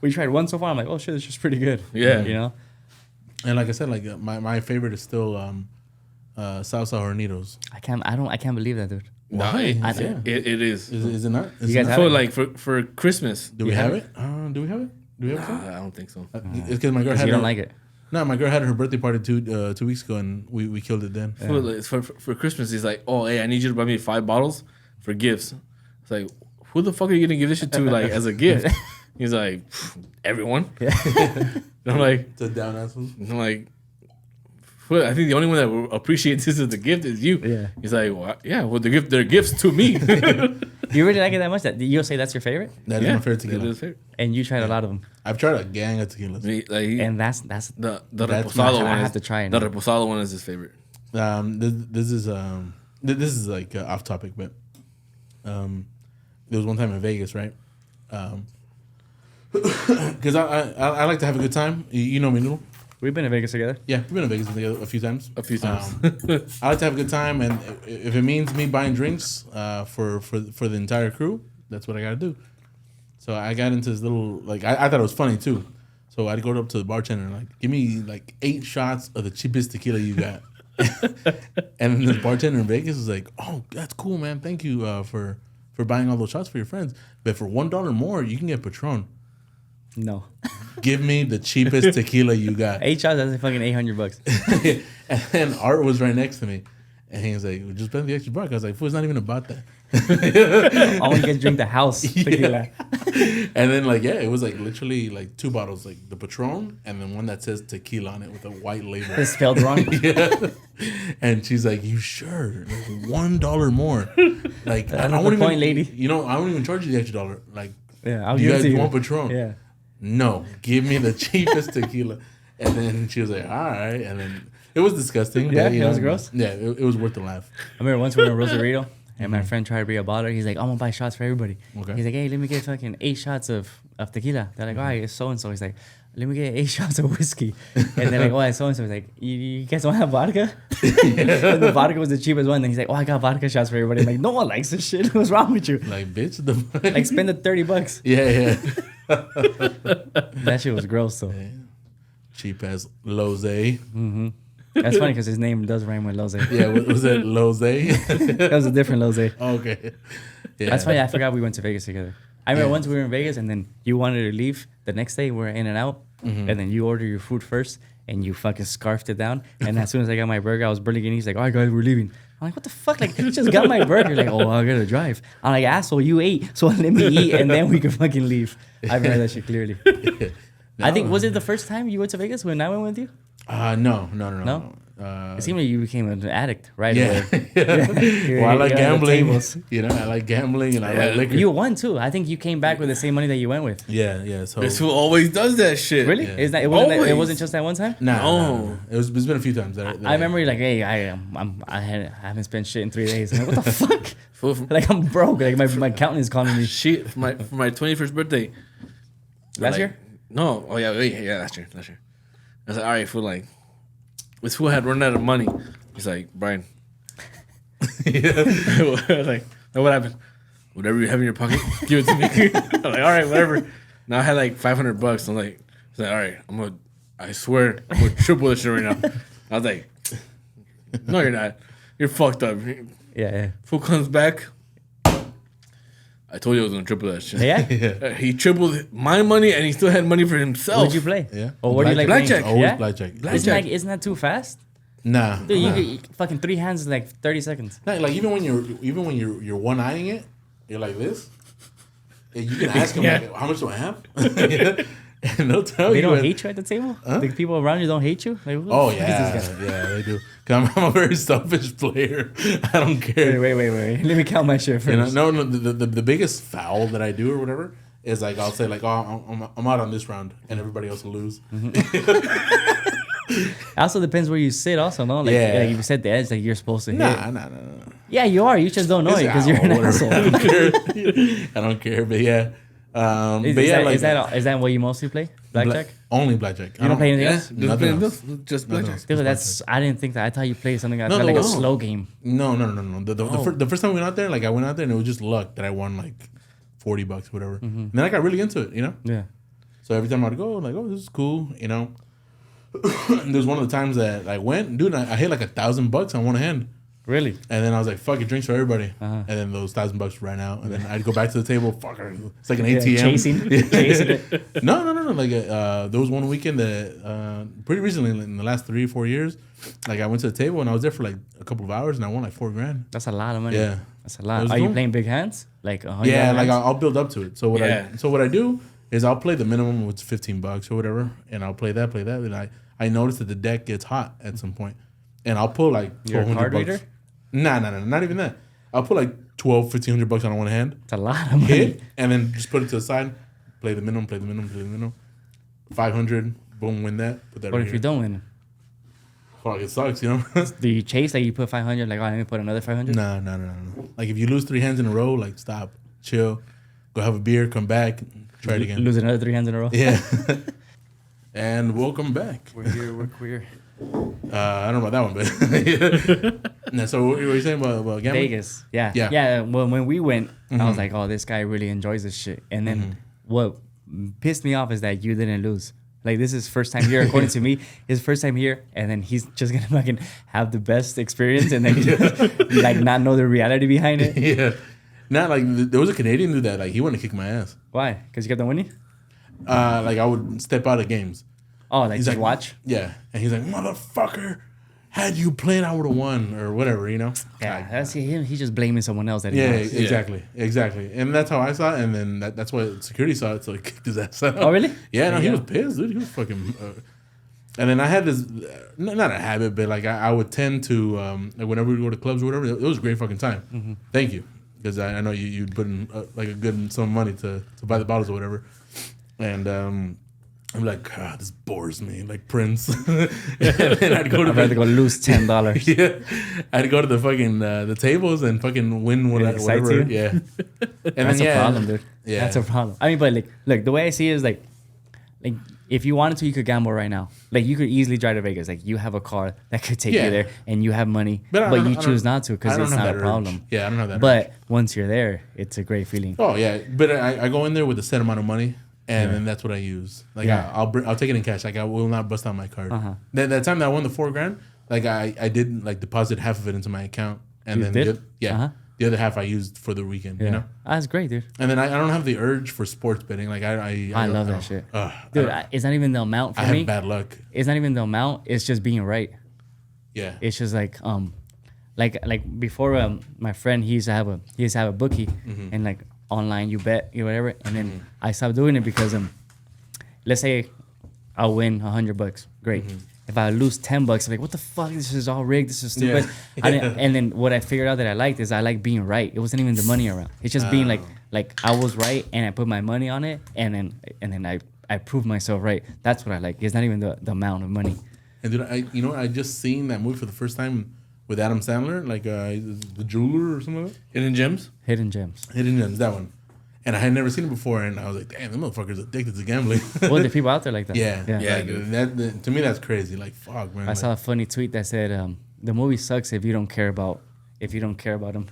Speaker 3: we tried one so far. I'm like, oh shit, it's just pretty good.
Speaker 2: Yeah.
Speaker 3: You know.
Speaker 1: And like I said, like my favorite is still Salsa Hornitos.
Speaker 3: I can't believe that, dude.
Speaker 1: Why?
Speaker 2: It is.
Speaker 1: Is it not?
Speaker 3: You guys have
Speaker 2: For
Speaker 3: it?
Speaker 2: like for Christmas.
Speaker 1: Do we have it? Do we have it? Do we have some?
Speaker 2: I don't think so.
Speaker 1: It's because my girl
Speaker 3: 'Cause
Speaker 1: had
Speaker 3: you don't
Speaker 1: her-
Speaker 3: like it.
Speaker 1: No, my girl had her birthday party 2 weeks ago, and we killed it then.
Speaker 2: For Christmas, he's like, oh, hey, I need you to buy me 5 bottles for gifts. It's like, who the fuck are you gonna give this shit to like as a gift? He's like, everyone. And I'm like,
Speaker 1: It's a down asshole.
Speaker 2: I think the only one that will appreciate this as a gift is you.
Speaker 3: Yeah.
Speaker 2: He's like, well, yeah, well, they're gifts to me.
Speaker 3: Do you really like it that much? That you'll say that's your favorite,
Speaker 1: That is my favorite tequila.
Speaker 2: It is favorite.
Speaker 3: and you tried a lot of them,
Speaker 1: I've tried a gang of tequilas.
Speaker 3: and that's
Speaker 2: The
Speaker 1: That's
Speaker 2: reposado
Speaker 1: my-
Speaker 2: one.
Speaker 3: I have
Speaker 2: is-
Speaker 3: to try it
Speaker 2: The
Speaker 3: now.
Speaker 2: reposado one is his favorite.
Speaker 1: This is like off topic, but there was one time in Vegas, right? Because I like to have a good time. You know me, Noodle.
Speaker 3: we've been to Vegas together.
Speaker 1: Yeah, we've been to Vegas together a few times.
Speaker 2: A few times.
Speaker 1: I like to have a good time, and if it means me buying drinks for the entire crew, that's what I gotta do. So I got into this little like I thought it was funny too. So I'd go up to the bartender and like, give me like 8 shots of the cheapest tequila you got. And then the bartender in Vegas was like, "Oh, that's cool, man. Thank you for buying all those shots for your friends. But for $1 more, you can get Patron.
Speaker 3: No,
Speaker 1: Give me the cheapest tequila you got."
Speaker 3: 8 shots. That's fucking $800.
Speaker 1: And then Art was right next to me, and he was like, "Just spend the extra buck." I was like, "Fool, it's not even about that."
Speaker 3: I want to drink the house tequila.
Speaker 1: And then like it was like literally like 2 bottles, like the Patron, and then one that says tequila on it with a white label.
Speaker 3: It's spelled wrong.
Speaker 1: Yeah. And she's like, "You sure? Like $1 more? Like
Speaker 3: That's
Speaker 1: I
Speaker 3: the
Speaker 1: won't even,
Speaker 3: point, lady.
Speaker 1: You know, I won't even charge you the extra $1. Like,
Speaker 3: Yeah, I'll
Speaker 1: you
Speaker 3: give it
Speaker 1: guys
Speaker 3: to you.
Speaker 1: want Patron?
Speaker 3: Yeah.
Speaker 1: No, give me the cheapest tequila." And then she was like, "All right." And then it was disgusting.
Speaker 3: Yeah,
Speaker 1: but, you
Speaker 3: it was
Speaker 1: know,
Speaker 3: gross?
Speaker 1: Yeah, it was worth the laugh.
Speaker 3: I remember once we were in Rosarito, and my friend tried to bring a bottle. He's like, "I'm gonna buy shots for everybody."
Speaker 1: Okay.
Speaker 3: He's like, "Hey, let me get fucking 8 shots of tequila." They're like, "All right, it's so and so." He's like, "Let me get 8 shots of whiskey." And they're like, "Oh, it's so and so." He's like, "You guys don't have vodka?" And the vodka was the cheapest one. And he's like, "Oh, I got vodka shots for everybody." I'm like, "No one likes this shit. What's wrong with you?"
Speaker 1: Like, bitch, the
Speaker 3: Like, spend the $30.
Speaker 1: yeah.
Speaker 3: That shit was gross though.
Speaker 1: Cheap ass Lose.
Speaker 3: That's funny because his name does rhyme with Lose.
Speaker 1: Yeah, was it Lose?
Speaker 3: That was a different Lose.
Speaker 1: Okay. Yeah.
Speaker 3: That's funny. I forgot we went to Vegas together. I remember once we were in Vegas, and then you wanted to leave. The next day, we were in and out, and then you order your food first, and you fucking scarfed it down. And as soon as I got my burger, I was barely getting. He's like, "All right, guys, we're leaving." I'm like, "What the fuck? Like, you just got my burger." Like, "Oh, I gotta drive." I'm like, "Asshole, you ate, so let me eat, and then we can fucking leave." I remember that shit clearly. I think was it the first time you went to Vegas when I went with you?
Speaker 1: No.
Speaker 3: No? It seemed like you became an addict, right?
Speaker 1: Yeah.
Speaker 3: Well,
Speaker 1: I like gambling. I like gambling and I like liquor.
Speaker 3: You won too. I think you came back with the same money that you went with.
Speaker 1: Yeah. So
Speaker 2: This fool always does that shit.
Speaker 3: Really?
Speaker 1: Yeah.
Speaker 3: Is that it
Speaker 2: Always.
Speaker 3: wasn't just that one time?
Speaker 1: nah. It's been a few times.
Speaker 3: I remember like, hey, I haven't spent shit in 3 days. I'm like, what the fuck?
Speaker 2: Fool from-
Speaker 3: Like I'm broke. Like my accountant is calling me.
Speaker 2: Shit, for my 21st birthday.
Speaker 3: Last
Speaker 2: Like,
Speaker 3: year?
Speaker 2: No. Oh yeah, last year. I was like, all right, fool. Like, this fool had run out of money. He's like, Brian. Like, what happened? Whatever you have in your pocket, give it to me. I'm like, all right, whatever. Now I had like $500. I'm like, he's like, all right, I swear, I'm gonna triple this shit right now. I was like, no, you're not. You're fucked up.
Speaker 3: Yeah.
Speaker 2: Fool comes back. I told you I was gonna triple that shit.
Speaker 3: Yeah.
Speaker 2: He tripled my money and he still had money for himself.
Speaker 3: What did you play?
Speaker 1: Yeah.
Speaker 3: Or what do you like?
Speaker 2: Blackjack.
Speaker 3: playing?
Speaker 1: Always
Speaker 3: Yeah?
Speaker 1: blackjack.
Speaker 3: Isn't that too fast?
Speaker 1: Nah.
Speaker 3: Dude, you fucking 3 hands is like 30 seconds.
Speaker 1: Nah, like even when you're one eyeing it, you're like this. And you can ask them like, how much do I have? And they'll tell
Speaker 3: They
Speaker 1: you.
Speaker 3: don't hate you at the table?
Speaker 1: Huh?
Speaker 3: The people around you don't hate you? Like, who the
Speaker 1: Oh
Speaker 3: fuck is this guy?
Speaker 1: yeah, they do. Cause I'm a very selfish player. I don't care.
Speaker 3: Wait. Let me count my shit first.
Speaker 1: No. The biggest foul that I do or whatever is like I'll say like, oh, I'm out on this round, and everybody else will lose.
Speaker 3: It also depends where you sit also, no? Like,
Speaker 1: Yeah.
Speaker 3: like if you set the edge, like you're supposed to hit.
Speaker 1: Nah.
Speaker 3: Yeah, you are. You just don't know it because you're an
Speaker 1: Whatever.
Speaker 3: asshole.
Speaker 1: I don't care. I don't care, but yeah.
Speaker 3: Is that what you mostly play? Blackjack?
Speaker 1: Only blackjack.
Speaker 3: You don't play anything
Speaker 2: Yeah,
Speaker 3: else?
Speaker 1: Nothing else.
Speaker 2: just
Speaker 1: Nothing
Speaker 2: blackjack.
Speaker 1: else.
Speaker 3: Dude, that's I didn't think that. I thought you played something like
Speaker 1: No,
Speaker 3: a
Speaker 1: no.
Speaker 3: slow game.
Speaker 1: No. The first time we went out there, like I went out there and it was just luck that I won like $40, whatever. And then I got really into it,
Speaker 3: Yeah.
Speaker 1: So every time I'd go, I'm like, oh, this is cool, And there's one of the times that I went, dude, I hit like $1,000 on one hand.
Speaker 3: Really?
Speaker 1: And then I was like, fuck it, drinks for everybody.
Speaker 3: Uh-huh.
Speaker 1: And then those $1,000 ran out. And then I'd go back to the table, fuck her. It's like an ATM.
Speaker 3: Chasing it.
Speaker 1: No. Like there was one weekend that pretty recently, in the last 3 or 4 years, like I went to the table and I was there for like a couple of hours and I won like $4,000.
Speaker 3: That's a lot of money.
Speaker 1: Yeah.
Speaker 3: That's a
Speaker 1: It
Speaker 3: lot.
Speaker 1: was
Speaker 3: Are you
Speaker 1: cool.
Speaker 3: playing big hands? Like
Speaker 1: Yeah, like I'll build up to it. So what
Speaker 2: Yeah.
Speaker 1: I do is I'll play the minimum, which is $15 or whatever, and I'll play that. And I notice that the deck gets hot at some point, and I'll pull like
Speaker 3: You're a card
Speaker 1: $1,200.
Speaker 3: reader?
Speaker 1: Nah, not even that. I'll put like $1,500 on one hand,
Speaker 3: It's a lot of money.
Speaker 1: hit, and then just put it to the side. Play the minimum. 500, boom, win that. Put that.
Speaker 3: What
Speaker 1: right
Speaker 3: if you
Speaker 1: here.
Speaker 3: don't win?
Speaker 1: Fuck, it sucks,
Speaker 3: Do you chase? Like you put 500, like, oh, let me put another 500?
Speaker 1: Nah. Like if you lose 3 hands in a row, like stop, chill, go have a beer, come back, try it again.
Speaker 3: Lose another 3 hands in a row?
Speaker 1: Yeah. And welcome back.
Speaker 3: We're here, we're queer.
Speaker 1: I don't know about that one, but yeah. So what were you saying about gambling?
Speaker 3: Vegas. Yeah.
Speaker 1: Yeah.
Speaker 3: Yeah. Well, when we went, I was like, oh, this guy really enjoys this shit. And then what pissed me off is that you didn't lose. Like, this is first time here, according to me. His first time here, and then he's just gonna fucking have the best experience and then just, like, not know the reality behind it.
Speaker 1: Yeah. Not like there was a Canadian dude that like he wanted to kick my ass.
Speaker 3: Why? Because you kept on winning?
Speaker 1: Like I would step out of games.
Speaker 3: Oh, like,
Speaker 1: He's
Speaker 3: just
Speaker 1: like,
Speaker 3: watch?
Speaker 1: Yeah. And he's like, motherfucker, had you played, I would have won or whatever,
Speaker 3: Yeah,
Speaker 1: Like,
Speaker 3: that's him. He's just blaming someone else that he
Speaker 1: yeah,
Speaker 3: knows.
Speaker 1: exactly. And that's how I saw it. And then that's why security saw it, so it kicked his ass out.
Speaker 3: Oh, really?
Speaker 1: Yeah, no, he
Speaker 3: Yeah.
Speaker 1: was pissed, dude. He was fucking. And then I had this, not a habit, but like I would tend to, like whenever we go to clubs or whatever, it was a great fucking time. Thank you, because I know you put in like a good sum of money to buy the bottles or whatever, and I'm like, God, this bores me, like Prince. And then I'd go to
Speaker 3: I'd rather go lose $10.
Speaker 1: yeah, I'd go to the fucking the tables and fucking win whatever.
Speaker 3: sightsee?
Speaker 1: Yeah, and
Speaker 3: That's
Speaker 1: then,
Speaker 3: a problem, dude.
Speaker 1: Yeah.
Speaker 3: That's a problem. I mean, but like, look, the way I see it is like if you wanted to, you could gamble right now. Like, you could easily drive to Vegas. Like, you have a car that could take
Speaker 1: Yeah.
Speaker 3: you there, and you have money,
Speaker 1: But I
Speaker 3: but
Speaker 1: don't-
Speaker 3: you
Speaker 1: I
Speaker 3: choose
Speaker 1: don't-
Speaker 3: not to because
Speaker 1: I don't
Speaker 3: it's
Speaker 1: have
Speaker 3: not a
Speaker 1: that urge.
Speaker 3: problem.
Speaker 1: Yeah, I don't have that. urge.
Speaker 3: But once you're there, it's a great feeling.
Speaker 1: Oh yeah, but I go in there with a set amount of money, and then that's what I use. Like
Speaker 3: Yeah.
Speaker 1: I'll take it in cash. Like I will not bust out my card.
Speaker 3: Uh-huh.
Speaker 1: That time that I won the $4,000, like I did like deposit half of it into my account, and
Speaker 3: You
Speaker 1: then
Speaker 3: did?
Speaker 1: the other half I used for the weekend.
Speaker 3: Yeah,
Speaker 1: You know,
Speaker 3: that's great, dude.
Speaker 1: and then I don't have the urge for sports betting. Like I
Speaker 3: love that
Speaker 1: don't-
Speaker 3: shit.
Speaker 1: Ugh,
Speaker 3: Dude, it's not even the amount for
Speaker 1: I have
Speaker 3: me.
Speaker 1: bad luck.
Speaker 3: It's not even the amount. It's just being right.
Speaker 1: Yeah,
Speaker 3: It's just like before my friend he used to have a bookie and like online you bet or whatever, and then I stopped doing it because let's say I'll win $100, great, if I lose $10, I'm like, what the fuck? This is all rigged. This is stupid. And then what I figured out that I liked is I like being right. It wasn't even the money around. It's just being like I was right and I put my money on it, and then I proved myself right. That's what I like. It's not even the amount of money.
Speaker 1: And dude, I just seen that movie for the first time with Adam Sandler, like The Jeweler or something like that.
Speaker 2: Hidden Gems.
Speaker 3: Hidden Gems,
Speaker 1: that one. And I had never seen it before, and I was like, damn, that motherfucker's addicted to gambling.
Speaker 3: well, there are people out there like that.
Speaker 1: Yeah.
Speaker 2: Dude.
Speaker 1: To me, that's crazy. Like, fuck, man.
Speaker 3: I saw a funny tweet that said, "The movie sucks if you don't care about them."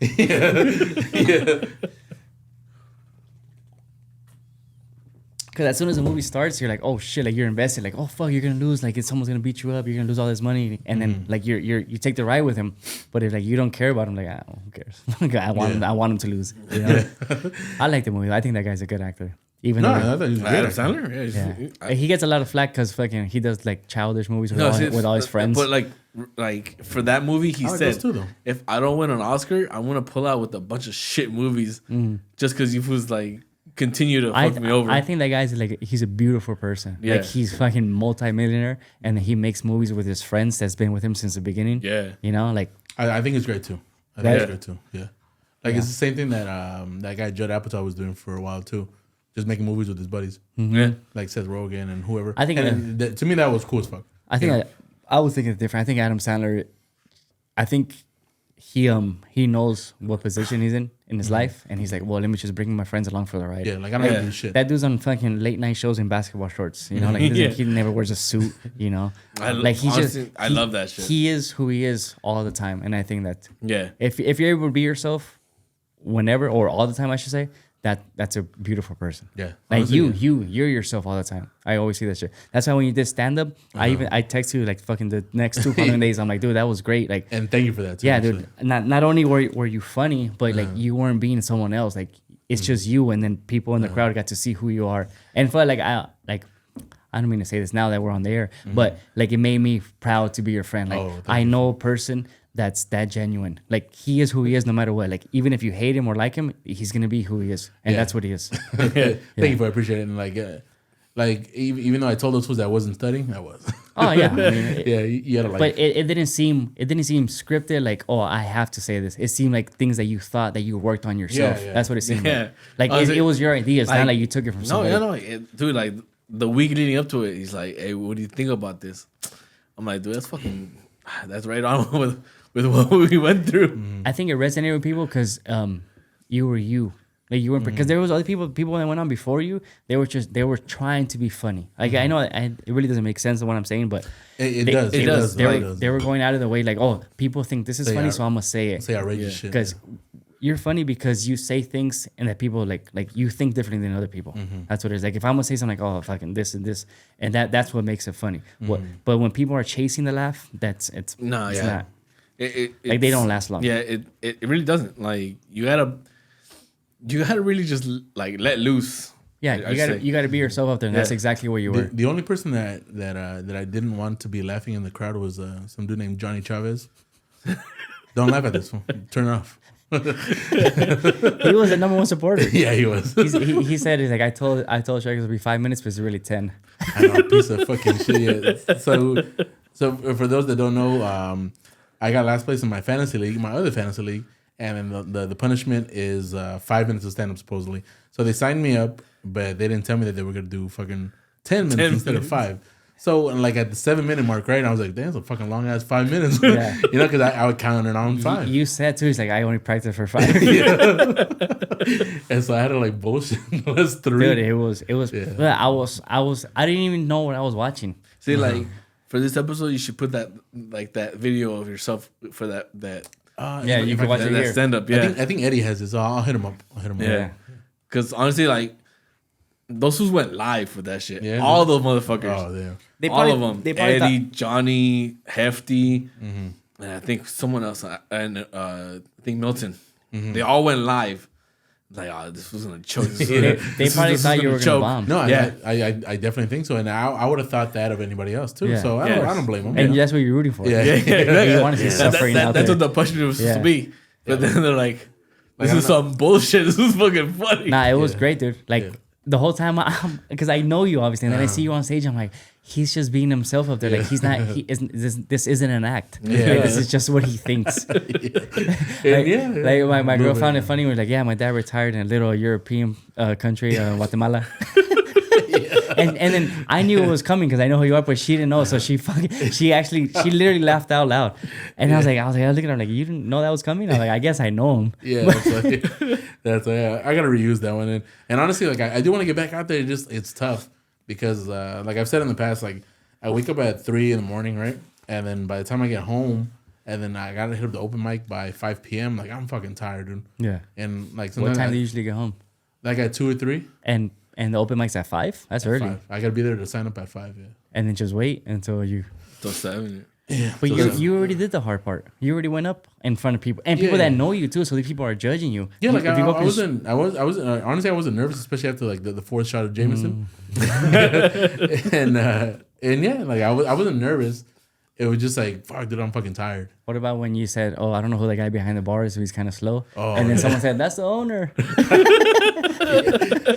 Speaker 1: yeah.
Speaker 3: Because as soon as the movie starts, you're like, oh shit, like you're invested, like, oh fuck, you're gonna lose, like someone's gonna beat you up, you're gonna lose all this money, and then like you take the ride with him, but if like you don't care about him, like who cares? I want him to lose. You know? I like the movie. I think that guy's a good actor. Even though
Speaker 1: I thought he was a
Speaker 2: Adam
Speaker 1: good actor.
Speaker 2: Sandler. Yeah.
Speaker 3: he gets a lot of flack because fucking he does like childish movies with all his friends.
Speaker 2: But like for that movie, he said,
Speaker 1: too, though.
Speaker 2: if I don't win an Oscar, I'm gonna pull out with a bunch of shit movies just because you was like continue to fuck me over.
Speaker 3: I think that guy's like he's a beautiful person.
Speaker 2: Yeah.
Speaker 3: Like he's fucking multi-millionaire, and he makes movies with his friends that's been with him since the beginning.
Speaker 2: Yeah.
Speaker 3: You know, like
Speaker 1: I think it's great too. It's great too. Yeah. Like it's the same thing that that guy Judd Apatow was doing for a while too, just making movies with his buddies, like Seth Rogen and whoever.
Speaker 3: I think
Speaker 1: to me that was cool as fuck.
Speaker 3: I think I was thinking different. I think Adam Sandler, I think he knows what position he's in his life, and he's like, well, let me just bring my friends along for the ride.
Speaker 1: Yeah, like I don't have to do shit.
Speaker 3: That dude's on fucking late night shows in basketball shorts. You know, like he never wears a suit. You know,
Speaker 2: I love that shit.
Speaker 3: He is who he is all the time, and I think that if you're able to be yourself, whenever or all the time, I should say. That's a beautiful person.
Speaker 1: Yeah.
Speaker 3: Like
Speaker 1: honestly,
Speaker 3: you're yourself all the time. I always see that shit. That's why when you did stand up, I text you like fucking the next 2 following days. I'm like, dude, that was great. Like,
Speaker 1: and thank you for that too.
Speaker 3: Yeah,
Speaker 1: actually.
Speaker 3: dude. Not only were you funny, but like you weren't being someone else. Like it's just you, and then people in the crowd got to see who you are. And for I don't mean to say this now that we're on the air, but like it made me proud to be your friend. Like I know a person that's that genuine. Like he is who he is no matter what. Like even if you hate him or like him, he's gonna be who he is, and that's what he is.
Speaker 1: Thank you for appreciating it. Like even though I told those fools that I wasn't studying, I was.
Speaker 3: Oh yeah, I mean,
Speaker 1: you had to like.
Speaker 3: But it didn't seem scripted. Like, oh, I have to say this. It seemed like things that you thought that you worked on yourself.
Speaker 1: Yeah.
Speaker 3: That's what it seemed like. It was your idea. It's not like you took it from somebody.
Speaker 2: Dude, like the week leading up to it, he's like, hey, what do you think about this? I'm like, dude, that's right on with what we went through.
Speaker 3: I think it resonated with people because you were you. Like you weren't, because there was other people that went on before you. They were trying to be funny. Like I know it really doesn't make sense of what I'm saying, but
Speaker 1: it does.
Speaker 3: They were going out of the way, like, oh, people think this is funny, so I'm gonna say it.
Speaker 1: Say outrageous shit.
Speaker 3: Because you're funny because you say things and that people like you think differently than other people. That's what it is. Like if I'm gonna say something like, oh, fucking this and this, and that's what makes it funny. But when people are chasing the laugh, it's not. Like they don't last long.
Speaker 2: Yeah, it really doesn't. Like you gotta really just like let loose.
Speaker 3: Yeah, you gotta be yourself out there, and that's exactly where you were.
Speaker 1: The only person that I didn't want to be laughing in the crowd was some dude named Johnny Chavez. Don't laugh at this one. Turn it off.
Speaker 3: He was the number one supporter.
Speaker 1: Yeah, he was.
Speaker 3: He said, he's like, I told Shrek it would be 5 minutes, but it's really 10.
Speaker 1: I know, piece of fucking shit. Yeah. So for those that don't know, I got last place in my fantasy league, my other fantasy league, and then the punishment is 5 minutes of stand up supposedly. So they signed me up, but they didn't tell me that they were gonna do fucking 10 minutes instead of 5. So like at the 7-minute mark, right? I was like, damn, it's a fucking long ass 5 minutes.
Speaker 3: Yeah.
Speaker 1: You know, because I would count it on 5.
Speaker 3: You said too, he's like, I only practiced for 5.
Speaker 1: And so I had to like bullshit. That's 3.
Speaker 3: Dude, it was. Yeah. I didn't even know what I was watching.
Speaker 2: See, like for this episode, you should put that video of yourself for that.
Speaker 3: Yeah, you can watch it here.
Speaker 2: Stand up. Yeah,
Speaker 1: I think Eddie has this. So I'll hit him up.
Speaker 2: Yeah, because honestly, like those who went live for that shit.
Speaker 1: Yeah,
Speaker 2: all those motherfuckers.
Speaker 1: Oh, yeah.
Speaker 2: All of them. Eddie, Johnny, Hefty, and I think someone else, and I think Milton. They all went live. Like, oh, this wasn't a joke.
Speaker 3: They probably thought you were gonna bomb.
Speaker 1: No, I definitely think so, and I would have thought that of anybody else too. Yeah. So I don't blame them.
Speaker 3: And that's what you're rooting for.
Speaker 1: Yeah.
Speaker 3: You want to see suffering out there.
Speaker 2: That's what the punishment was supposed to be. But then they're like, this is some bullshit. This is fucking funny.
Speaker 3: Nah, it was great, dude. Like the whole time, because I know you obviously, and then I see you on stage, I'm like, he's just being himself up there. Like he's not. He isn't. This isn't an act.
Speaker 1: Yeah.
Speaker 3: Like, this is just what he thinks. Like my girl found it funny. We're like, yeah, my dad retired in a little European country, Guatemala. And then I knew it was coming because I know who you are, but she didn't know. So she literally laughed out loud. And I was like, I was looking at her like, you didn't know that was coming? I was like, I guess I know him.
Speaker 1: Yeah, that's I gotta reuse that one. And honestly, like I do want to get back out there. It's tough because like I've said in the past, like I wake up at 3 a.m, right? And then by the time I get home, and then I gotta hit up the open mic by 5 p.m. Like I'm fucking tired, dude.
Speaker 3: Yeah.
Speaker 1: And like
Speaker 3: What time do you usually get home?
Speaker 1: Like at 2 or 3.
Speaker 3: And the open mic's at 5? That's early.
Speaker 1: 5. I gotta be there to sign up at 5. Yeah.
Speaker 3: And then just wait until you.
Speaker 2: Till 7.
Speaker 1: Yeah.
Speaker 3: But you already did the hard part. You already went up in front of people and people that know you too. So the people are judging you.
Speaker 1: Yeah, like
Speaker 3: If you go
Speaker 1: I wasn't honestly I wasn't nervous, especially after like the fourth shot of Jameson. And yeah, like I wasn't nervous. It was just like, fuck, dude, I'm fucking tired.
Speaker 3: What about when you said, "Oh, I don't know who the guy behind the bar is, so he's kind of slow,"
Speaker 1: Oh,
Speaker 3: and then someone said, "That's the owner."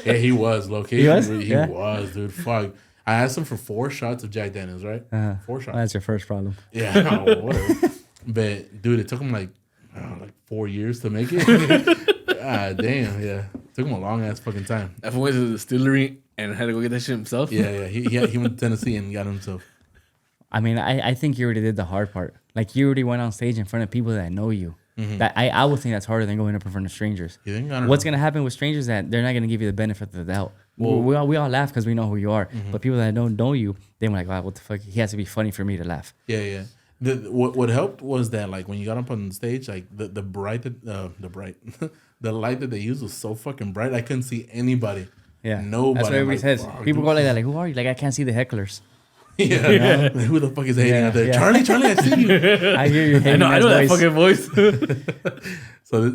Speaker 1: Yeah, he was low key.
Speaker 3: He was?
Speaker 1: He
Speaker 3: Yeah.
Speaker 1: was, dude. Fuck. I asked him for 4 shots of Jack Daniels, right? 4 shots.
Speaker 3: Well, that's your first problem.
Speaker 1: Yeah, whatever. But dude, it took him like 4 years to make it. Damn, yeah. Took him a long ass fucking time.
Speaker 2: I went to the distillery and had to go get that shit himself.
Speaker 1: Yeah. He went to Tennessee and got himself.
Speaker 3: I mean, I think you already did the hard part. Like you already went on stage in front of people that know you.
Speaker 1: Mm-hmm.
Speaker 3: That I would think that's harder than going up in front of strangers.
Speaker 1: You think? I don't
Speaker 3: What's
Speaker 1: know.
Speaker 3: gonna happen with strangers is that they're not gonna give you the benefit of the doubt.
Speaker 1: Well-
Speaker 3: We all laugh because we know who you are. But people that don't know you, they're like, wow, what the fuck? He has to be funny for me to laugh.
Speaker 1: Yeah. What helped was that like when you got up on stage, like the the light that they used was so fucking bright. I couldn't see anybody.
Speaker 3: Yeah,
Speaker 1: Nobody.
Speaker 3: That's what everybody
Speaker 1: I'm
Speaker 3: says.
Speaker 1: like, "Fuck,
Speaker 3: People
Speaker 1: dude."
Speaker 3: go like that, like, who are you? Like, I can't see the hecklers.
Speaker 1: Yeah. Like, who the fuck is hating out there?
Speaker 3: Yeah.
Speaker 1: Charlie, I see you.
Speaker 3: I hear you.
Speaker 2: I know that fucking voice.
Speaker 1: So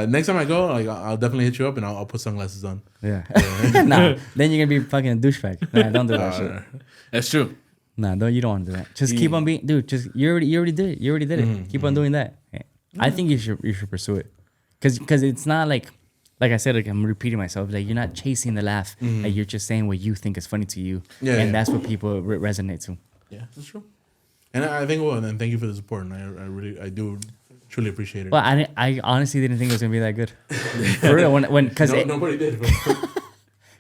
Speaker 1: next time I go, like I'll definitely hit you up and I'll put sunglasses on.
Speaker 3: Yeah. Nah, then you're gonna be fucking a douchebag. Nah, don't do that shit.
Speaker 2: That's true.
Speaker 3: Nah, you don't want to do that. Just keep on being, dude. Just you already did it. You already did it. Keep on doing that. Yeah. I think you should pursue it, cause it's not like I said. Like I'm repeating myself. Like you're not chasing the laugh. Like you're just saying what you think is funny to you.
Speaker 1: Yeah,
Speaker 3: and
Speaker 1: yeah.
Speaker 3: that's what people resonate to.
Speaker 1: Yeah, that's true. And I think and then thank you for the support. And I do truly appreciate it.
Speaker 3: Well, I honestly didn't think it was gonna be that good. For real, because
Speaker 1: nobody did.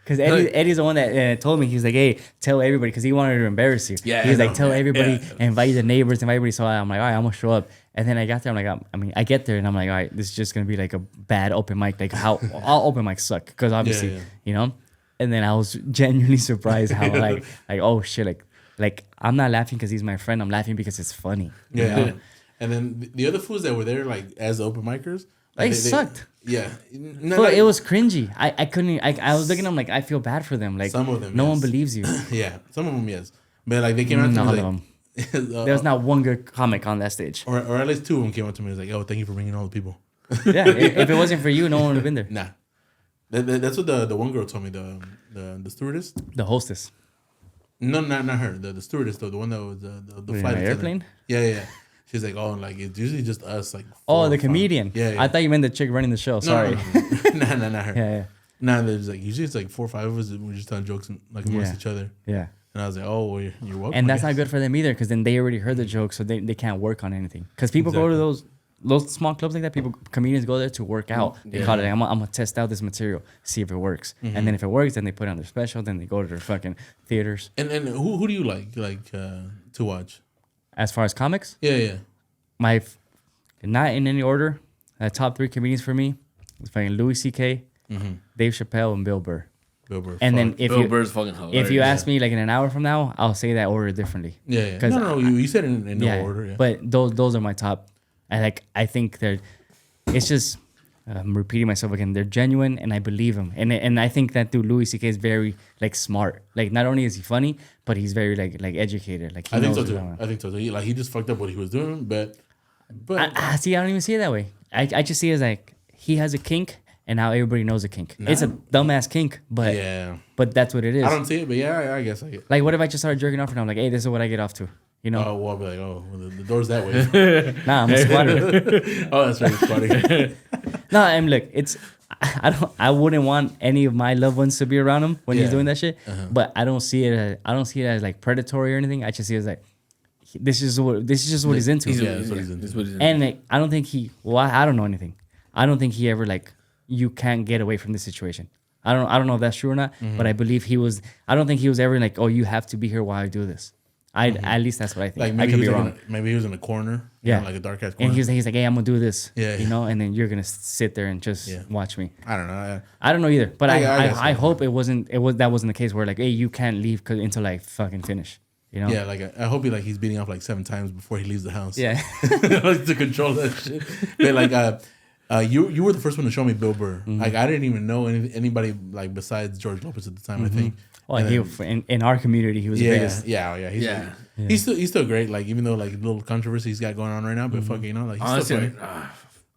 Speaker 3: Because Eddie's the one that told me, he was like, hey, tell everybody, because he wanted to embarrass you.
Speaker 2: Yeah,
Speaker 3: he was
Speaker 2: I
Speaker 3: like,
Speaker 2: know.
Speaker 3: tell everybody,
Speaker 2: Yeah.
Speaker 3: invite the neighbors, invite everybody. So I'm like, all right, I'm going to show up. And then I got there, I'm like, I get there and I'm like, all right, this is just going to be like a bad open mic. Like how all open mics suck. Because obviously,
Speaker 1: Yeah.
Speaker 3: you know? And then I was genuinely surprised how like, oh shit, like I'm not laughing because he's my friend. I'm laughing because it's funny. you
Speaker 1: Yeah.
Speaker 3: know?
Speaker 1: And then the other fools that were there, like as open micers,
Speaker 3: They sucked.
Speaker 1: Yeah.
Speaker 3: But it was cringy. I couldn't. I was looking at them like I feel bad for them. Like
Speaker 1: Some of them,
Speaker 3: no
Speaker 1: yes.
Speaker 3: one believes you.
Speaker 1: Yeah, some of them, yes. But like they came out to
Speaker 3: None
Speaker 1: me
Speaker 3: of
Speaker 1: like,
Speaker 3: them. There was not one good comic on that stage.
Speaker 1: or at least 2 of them came up to me and was like, "Oh, thank you for bringing all the people."
Speaker 3: Yeah, if it wasn't for you, no one would have been there.
Speaker 1: Nah, that's what the one girl told me. The stewardess.
Speaker 3: The hostess.
Speaker 1: No, not her. The stewardess though. The one that was the
Speaker 3: In
Speaker 1: flight
Speaker 3: the
Speaker 1: attendant.
Speaker 3: airplane?
Speaker 1: Yeah. She's like, oh, like it's usually just us. Like, 4
Speaker 3: Oh,
Speaker 1: or
Speaker 3: the
Speaker 1: 5.
Speaker 3: comedian.
Speaker 1: Yeah.
Speaker 3: I thought you meant the chick running the show. Sorry.
Speaker 1: No, not her.
Speaker 3: Yeah.
Speaker 1: Nah, there's like usually it's like 4 or 5 of us. We're just telling jokes like amongst
Speaker 3: Yeah.
Speaker 1: each other.
Speaker 3: Yeah.
Speaker 1: And I was like, oh, well, you're welcome.
Speaker 3: And
Speaker 1: I
Speaker 3: that's not
Speaker 1: guess.
Speaker 3: good for them either, because then they already heard the joke, so they can't work on anything. Because people go to those small clubs like that. Comedians go there to work out. They call it, I'm gonna test out this material, see if it works, and then if it works, then they put it on their special. Then they go to their fucking theaters.
Speaker 1: And who do you like to watch?
Speaker 3: As far as comics,
Speaker 1: Yeah.
Speaker 3: not in any order, top 3 comedians for me is fucking Louis C.K., Dave Chappelle, and Bill Burr.
Speaker 1: Bill Burr.
Speaker 3: And then
Speaker 1: fuck.
Speaker 3: if
Speaker 2: Bill
Speaker 3: you
Speaker 2: Burr's fucking hilarious.
Speaker 3: if you ask me like in an hour from now, I'll say that order differently.
Speaker 1: Yeah.
Speaker 3: 'Cause
Speaker 1: No, you said it in no order. Yeah.
Speaker 3: But those are my top. I think it's just I'm repeating myself again. They're genuine, and I believe them. And I think that dude Louis C.K. is very like smart. Like not only is he funny, but he's very like educated. Like he
Speaker 1: I think so
Speaker 3: knows
Speaker 1: too.
Speaker 3: what's going on.
Speaker 1: I think so too. He just fucked up what he was doing, but
Speaker 3: See, I don't even see it that way. I just see it as like he has a kink, and now everybody knows a kink. It's a dumbass kink, but
Speaker 1: yeah,
Speaker 3: but that's what it is.
Speaker 1: I don't see it, but yeah, I guess I get.
Speaker 3: Like, what if I just started jerking off and I'm like, hey, this is what I get off to, you know?
Speaker 1: Oh, well, I'll be like, oh, well, the door's that way.
Speaker 3: Nah, I'm a squatter.
Speaker 1: Oh, that's right, squatting.
Speaker 3: No, I'm look. It's I wouldn't want any of my loved ones to be around him when he's
Speaker 1: Yeah.
Speaker 3: doing that shit. But I don't see it. I don't see it as like predatory or anything. I just see it as like this is just what he's into.
Speaker 1: That's what he's into.
Speaker 2: That's what he's into.
Speaker 3: And like, I don't think he. Well, I don't know anything. I don't think he ever like. You can't get away from this situation. I don't know if that's true or not. But I believe he was. I don't think he was ever like, oh, you have to be here while I do this. At least that's what I think.
Speaker 1: Like
Speaker 3: I
Speaker 1: maybe
Speaker 3: could
Speaker 1: he
Speaker 3: be
Speaker 1: was
Speaker 3: wrong.
Speaker 1: maybe he was in a corner.
Speaker 3: Yeah.
Speaker 1: Like a dark ass corner.
Speaker 3: And he's like, hey, I'm gonna do this.
Speaker 1: Yeah,
Speaker 3: You know, and then you're gonna sit there and just watch me.
Speaker 1: I don't know.
Speaker 3: I don't know either, but
Speaker 1: I
Speaker 3: I hope it wasn't that wasn't the case where like, hey, you can't leave until like fucking finish. You know?
Speaker 1: Yeah, like I hope he's beating off like 7 times before he leaves the house.
Speaker 3: Yeah.
Speaker 1: Like, to control that shit. But like you were the first one to show me Bill Burr. Like I didn't even know anybody like besides George Lopez at the time. I think.
Speaker 3: Well, in our community, he was the biggest.
Speaker 1: He's still great. Like even though like little controversy he's got going on right now, but fuck, you know, like he's
Speaker 2: Honestly,
Speaker 1: still funny.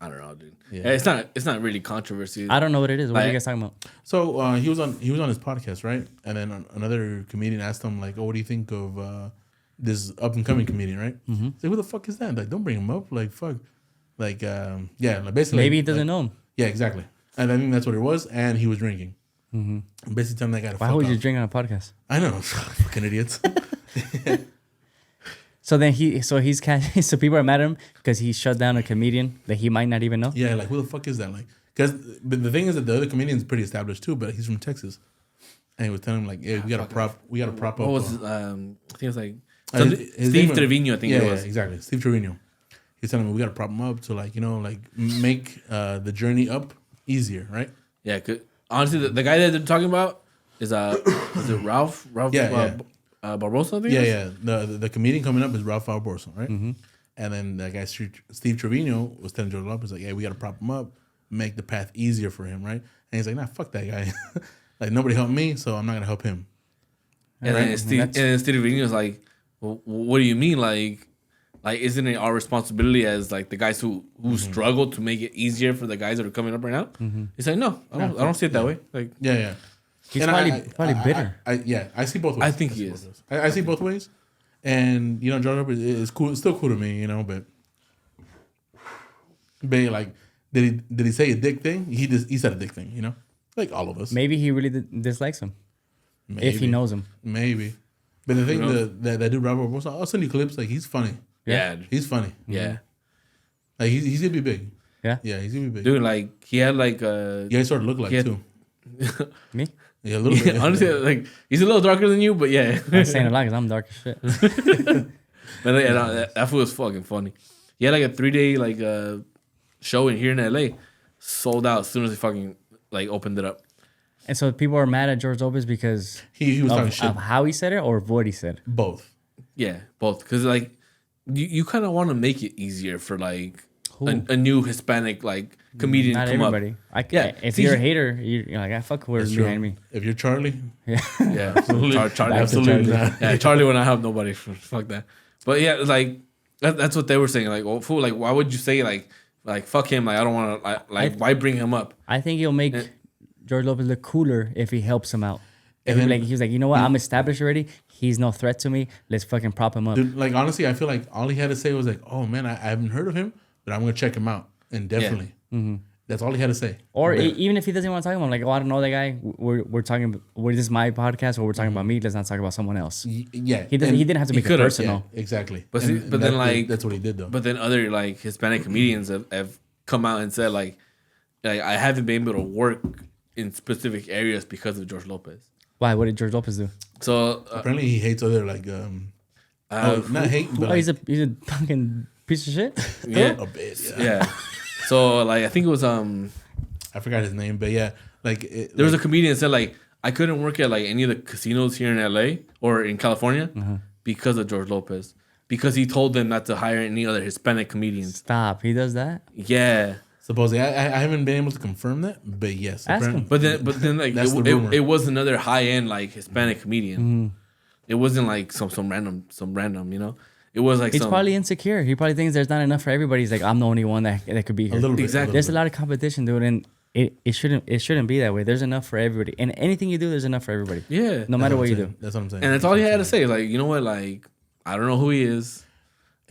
Speaker 2: I don't know, dude.
Speaker 1: Yeah.
Speaker 2: It's not really controversy.
Speaker 3: I don't know what it is. What are you
Speaker 2: Like-
Speaker 3: guys talking about?
Speaker 1: So he was on his podcast, right? And then another comedian asked him like, "Oh, what do you think of this up and coming comedian?" Right? Say, who the fuck is that? Like, don't bring him up. Like, fuck. Like, yeah, like basically.
Speaker 3: Maybe he doesn't know him.
Speaker 1: Yeah, exactly. And I think that's what it was. And he was drinking. Basically telling that guy to
Speaker 3: Why
Speaker 1: fuck
Speaker 3: would
Speaker 1: off.
Speaker 3: you drink on a podcast?
Speaker 1: I know. Fucking idiots.
Speaker 3: So then so people are mad at him because he shut down a comedian that he might not even know.
Speaker 1: Yeah, like, who the fuck is that? Like, because the thing is that the other comedian's pretty established too, but he's from Texas. And he was telling him, like, yeah, we got to prop up.
Speaker 2: What was I think it was like
Speaker 1: his
Speaker 2: Steve
Speaker 1: name-
Speaker 2: Trevino, I think it was.
Speaker 1: Yeah, exactly. Steve Trevino. He's telling me we got to prop him up to, like, you know, like make the journey up easier, right?
Speaker 2: Yeah, 'cause honestly, the guy that they're talking about is is it Ralph
Speaker 1: Yeah,
Speaker 2: Barbosa? I think.
Speaker 1: Yeah. The comedian coming up is Ralph Barbosa, right? And then that guy Steve Trevino was telling George Lopez, like, hey, we got to prop him up, make the path easier for him, right? And he's like, nah, fuck that guy. Like, nobody helped me, so I'm not gonna help him.
Speaker 2: And then Steve Trevino was like, well, what do you mean, like isn't it our responsibility as like the guys who struggle to make it easier for the guys that are coming up right now? He's like, no, I don't see it that way. Like,
Speaker 1: Yeah.
Speaker 3: He's
Speaker 1: And
Speaker 3: probably bitter.
Speaker 1: I see both ways.
Speaker 2: I think he is.
Speaker 1: I see both ways, and you know, George Lopez is cool. It's still cool to me, you know, but like, did he say a dick thing? He said a dick thing, you know, like all of us.
Speaker 3: Maybe he really dislikes him if he knows him.
Speaker 1: Maybe, but the thing that dude Robert Barbosa, I'll send you clips. Like, he's funny.
Speaker 2: yeah,
Speaker 1: He's funny.
Speaker 2: yeah,
Speaker 1: Like he's gonna be big.
Speaker 3: Yeah.
Speaker 1: Yeah, he's gonna be big.
Speaker 2: dude, like he had like
Speaker 1: You guys sort of look like
Speaker 2: he had-
Speaker 1: too.
Speaker 3: Me?
Speaker 1: Yeah, a little bit.
Speaker 2: honestly, like he's a little darker than you, but yeah.
Speaker 3: I'm saying a lot because I'm dark as shit.
Speaker 2: But yeah, that fool was fucking funny. He had like a 3-day like show in here in LA, sold out as soon as he fucking like opened it up.
Speaker 3: And so people are mad at George Lopez because
Speaker 1: He was talking shit.
Speaker 3: of how he said it or what he said.
Speaker 1: Both.
Speaker 2: Yeah, both. Because like you kind of want to make it easier for like a new Hispanic like comedian
Speaker 3: Not
Speaker 2: to come
Speaker 3: everybody.
Speaker 2: up.
Speaker 3: Yeah. If you're a hater, you're like, I fuck whoever's
Speaker 1: That's true.
Speaker 3: behind me.
Speaker 1: If you're Charlie,
Speaker 3: Yeah.
Speaker 2: Yeah, Charlie,
Speaker 3: Back to
Speaker 1: absolutely
Speaker 3: Charlie.
Speaker 1: not.
Speaker 2: yeah, Charlie would not have nobody. Fuck that. But yeah, like that's what they were saying. Like, well, fool, like why would you say like fuck him? Like I don't want to like why bring him up?
Speaker 3: I think he'll make George Lopez look cooler if he helps him out. If
Speaker 1: then-
Speaker 3: he was like, you know what, I'm established already. He's no threat to me. Let's fucking prop him up.
Speaker 1: Dude, like, honestly, I feel like all he had to say was like, "Oh man, I haven't heard of him, but I'm gonna check him out." And definitely, that's all he had to say.
Speaker 3: Or even if he doesn't want to talk about him, like, oh, I don't know that guy. We're talking. This is my podcast, or we're talking about me. Let's not talk about someone else.
Speaker 1: Yeah,
Speaker 3: He didn't have to make it
Speaker 2: could've,
Speaker 3: personal.
Speaker 1: Yeah, exactly.
Speaker 2: But
Speaker 1: And
Speaker 2: see, but then like
Speaker 1: that's what he did though.
Speaker 2: But then other like Hispanic comedians have come out and said like I haven't been able to work in specific areas because of George Lopez.
Speaker 3: Why? What did George Lopez do?
Speaker 2: So
Speaker 1: Apparently, he hates other like not hate, but
Speaker 3: Oh, he's a fucking piece of shit.
Speaker 2: yeah,
Speaker 1: a bit. Yeah.
Speaker 2: yeah. So like I think it was
Speaker 1: I forgot his name, but yeah, like
Speaker 2: there was a comedian that said like I couldn't work at like any of the casinos here in LA or in California because of George Lopez. Because he told them not to hire any other Hispanic comedians.
Speaker 3: Stop. He does that.
Speaker 2: Yeah.
Speaker 1: supposedly. I haven't been able to confirm that, but yes.
Speaker 3: Ask him.
Speaker 2: But then like
Speaker 1: That's the rumor.
Speaker 2: it was another high end like Hispanic comedian. It wasn't like some random, you know. It was like
Speaker 3: He's probably insecure. He probably thinks there's not enough for everybody. He's like, I'm the only one that could be here.
Speaker 1: A little bit.
Speaker 2: Exactly.
Speaker 3: There's a lot of competition, dude, and it shouldn't be that way. There's enough for everybody. And anything you do, there's enough for everybody.
Speaker 2: yeah.
Speaker 3: No matter what you do.
Speaker 1: That's what I'm saying.
Speaker 2: And that's all he had to say. Like, you know what? Like, I don't know who he is.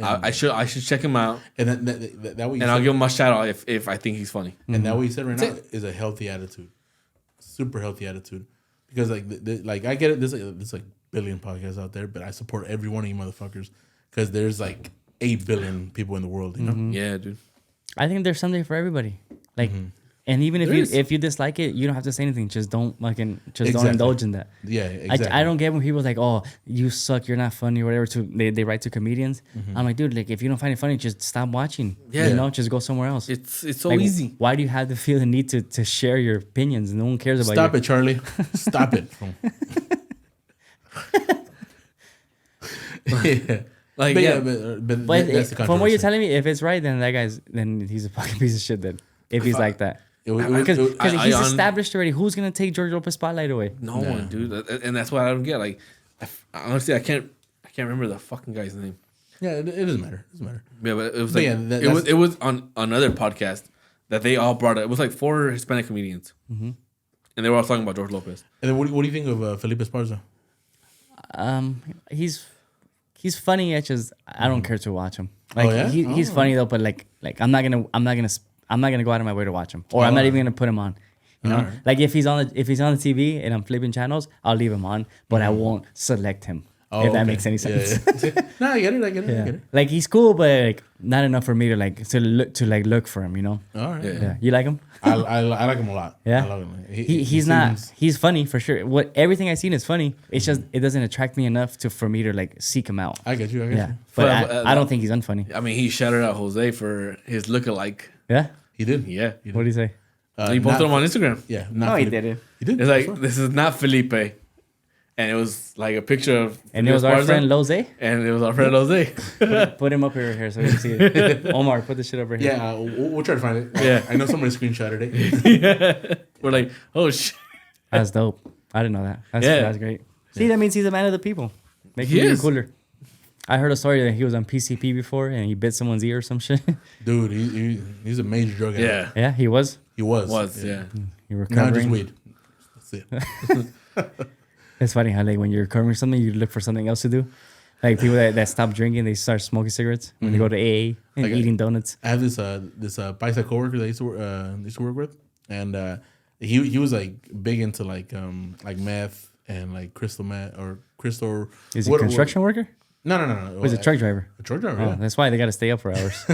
Speaker 2: I should check him out,
Speaker 1: And that way,
Speaker 2: and I'll give him a shout out if I think he's funny.
Speaker 1: and that what you said right now is a healthy attitude, super healthy attitude. Because like I get it. There's like billion podcasts out there, but I support every one of you motherfuckers because there's like 8 billion people in the world. You know?
Speaker 2: Yeah, dude.
Speaker 3: I think there's something for everybody. Like, and even if you dislike it, you don't have to say anything. Just don't don't indulge in that.
Speaker 1: Yeah, exactly.
Speaker 3: I don't get when people like, oh, you suck, you're not funny, or whatever. They write to comedians. I'm like, dude, like if you don't find it funny, just stop watching.
Speaker 2: Yeah.
Speaker 3: You know, just go somewhere else.
Speaker 2: It's so
Speaker 3: Like,
Speaker 2: easy.
Speaker 3: Why do you have to feel the need to share your opinions? No one cares about
Speaker 1: Stop
Speaker 3: you.
Speaker 1: it, Charlie. Stop it. Yeah.
Speaker 2: Like,
Speaker 1: But
Speaker 2: yeah,
Speaker 1: but
Speaker 3: But
Speaker 1: that's the
Speaker 3: from what you're
Speaker 1: controversy.
Speaker 3: telling me, if it's right, then he's a fucking piece of shit. Then if he's like that,
Speaker 1: Because
Speaker 3: because
Speaker 2: I-
Speaker 3: he's
Speaker 2: I-
Speaker 3: established already. Who's gonna take George Lopez spotlight away?
Speaker 2: no one, dude, and that's what I don't get. Like, honestly, I can't remember the fucking guy's name.
Speaker 1: yeah, it doesn't matter. It doesn't matter.
Speaker 2: Yeah, but it was
Speaker 1: But
Speaker 2: like
Speaker 1: yeah,
Speaker 2: it was on another podcast that they all brought it. It was like 4 Hispanic comedians, and they were all talking about George Lopez.
Speaker 1: And then what do you think of Felipe Esparza?
Speaker 3: He's funny. It's just I don't care to watch him. Like
Speaker 1: yeah?
Speaker 3: he's funny though, but like I'm not gonna go out of my way to watch him, or I'm not even gonna put him on. You know,
Speaker 1: Alright.
Speaker 3: like if he's on the TV and I'm flipping channels, I'll leave him on, but I won't select him. If that makes any sense.
Speaker 1: Yeah. No, I get it. I get it.
Speaker 3: Like he's cool, but like not enough for me to look for him. You know.
Speaker 1: All right.
Speaker 3: Yeah. You like him?
Speaker 1: I like him a lot.
Speaker 3: Yeah.
Speaker 1: I love him.
Speaker 3: He's not. He's funny for sure. Everything I've seen is funny. It's just it doesn't attract me enough for me to like seek him out.
Speaker 1: I get you.
Speaker 3: Yeah, but I don't think he's unfunny.
Speaker 2: I mean, he shouted out Jose for his lookalike.
Speaker 3: Yeah.
Speaker 1: He did.
Speaker 2: Yeah,
Speaker 3: What do you say?
Speaker 2: he posted him on Instagram.
Speaker 1: Yeah.
Speaker 3: No, he didn't.
Speaker 1: He did.
Speaker 2: It's like, this is not Felipe, and it was like a picture of
Speaker 3: And it was our friend Loze.
Speaker 2: and it was our friend Jose.
Speaker 3: Put him up here so you can see it. Omar, put the shit over here.
Speaker 1: Yeah, we'll try to find it.
Speaker 2: Yeah.
Speaker 1: I know somebody screenshotted it.
Speaker 2: We're like, oh shit.
Speaker 3: That's dope. I didn't know that. That's great. See, that means he's a man of the people. Make
Speaker 2: He
Speaker 3: him even
Speaker 2: is.
Speaker 3: cooler. I heard a story that he was on PCP before and he bit someone's ear or some shit.
Speaker 1: Dude, he's a major drug addict.
Speaker 2: Yeah,
Speaker 3: Yeah, he was.
Speaker 1: He was.
Speaker 2: yeah.
Speaker 3: You were
Speaker 1: Not just
Speaker 3: recovering.
Speaker 1: weed. That's it.
Speaker 3: It's funny how like when you're recovering something, you look for something else to do. Like people that stop drinking, they start smoking cigarettes. When they go to AA and
Speaker 1: Like,
Speaker 3: eating donuts.
Speaker 1: I have this paisa coworker that I used to work with, and he was like big into like meth and like crystal meth or crystal.
Speaker 3: Is he a construction worker?
Speaker 1: No.
Speaker 3: Was a truck driver?
Speaker 1: A truck driver.
Speaker 3: Oh,
Speaker 1: Yeah.
Speaker 3: that's why they got to stay up for hours.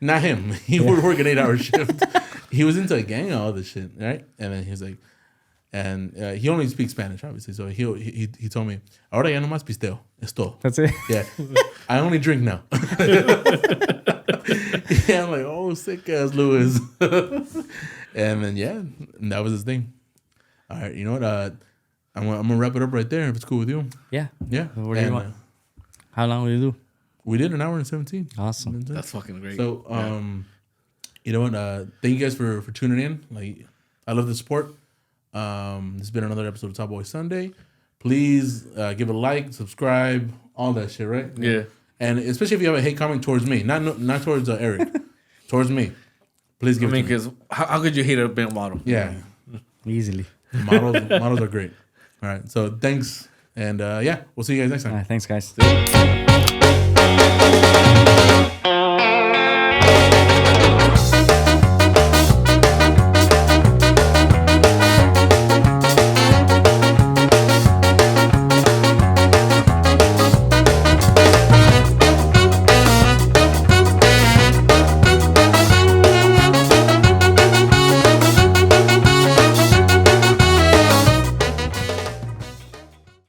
Speaker 1: Not him. He would work an 8-hour shift. He was into a gang and all this shit, right? And then he's like, and he only speaks Spanish, obviously. So he told me, ahora ya no más pisteo. Es todo.
Speaker 3: That's it.
Speaker 1: Yeah. I only drink now. Yeah, I'm like, oh, sick ass Lewis. And then, yeah, that was his thing. All right, you know what? I'm gonna wrap it up right there if it's cool with you.
Speaker 3: Yeah.
Speaker 1: Yeah.
Speaker 3: What do you
Speaker 1: And,
Speaker 3: want? How long will you do?
Speaker 1: we did an hour and 17.
Speaker 3: Awesome.
Speaker 2: That's fucking great.
Speaker 1: So, you know what? Thank you guys for tuning in. Like, I love the support. This has been another episode of Top Boy Sunday. Please give a like, subscribe, all that shit, right?
Speaker 2: Yeah.
Speaker 1: And especially if you have a hate comment towards me, not towards Eric, towards me. Please give it to me.
Speaker 2: because how could you hate a male model?
Speaker 1: Yeah,
Speaker 3: Easily.
Speaker 1: models are great. All right, so thanks, and yeah, we'll see you guys next time.
Speaker 3: All right, thanks, guys.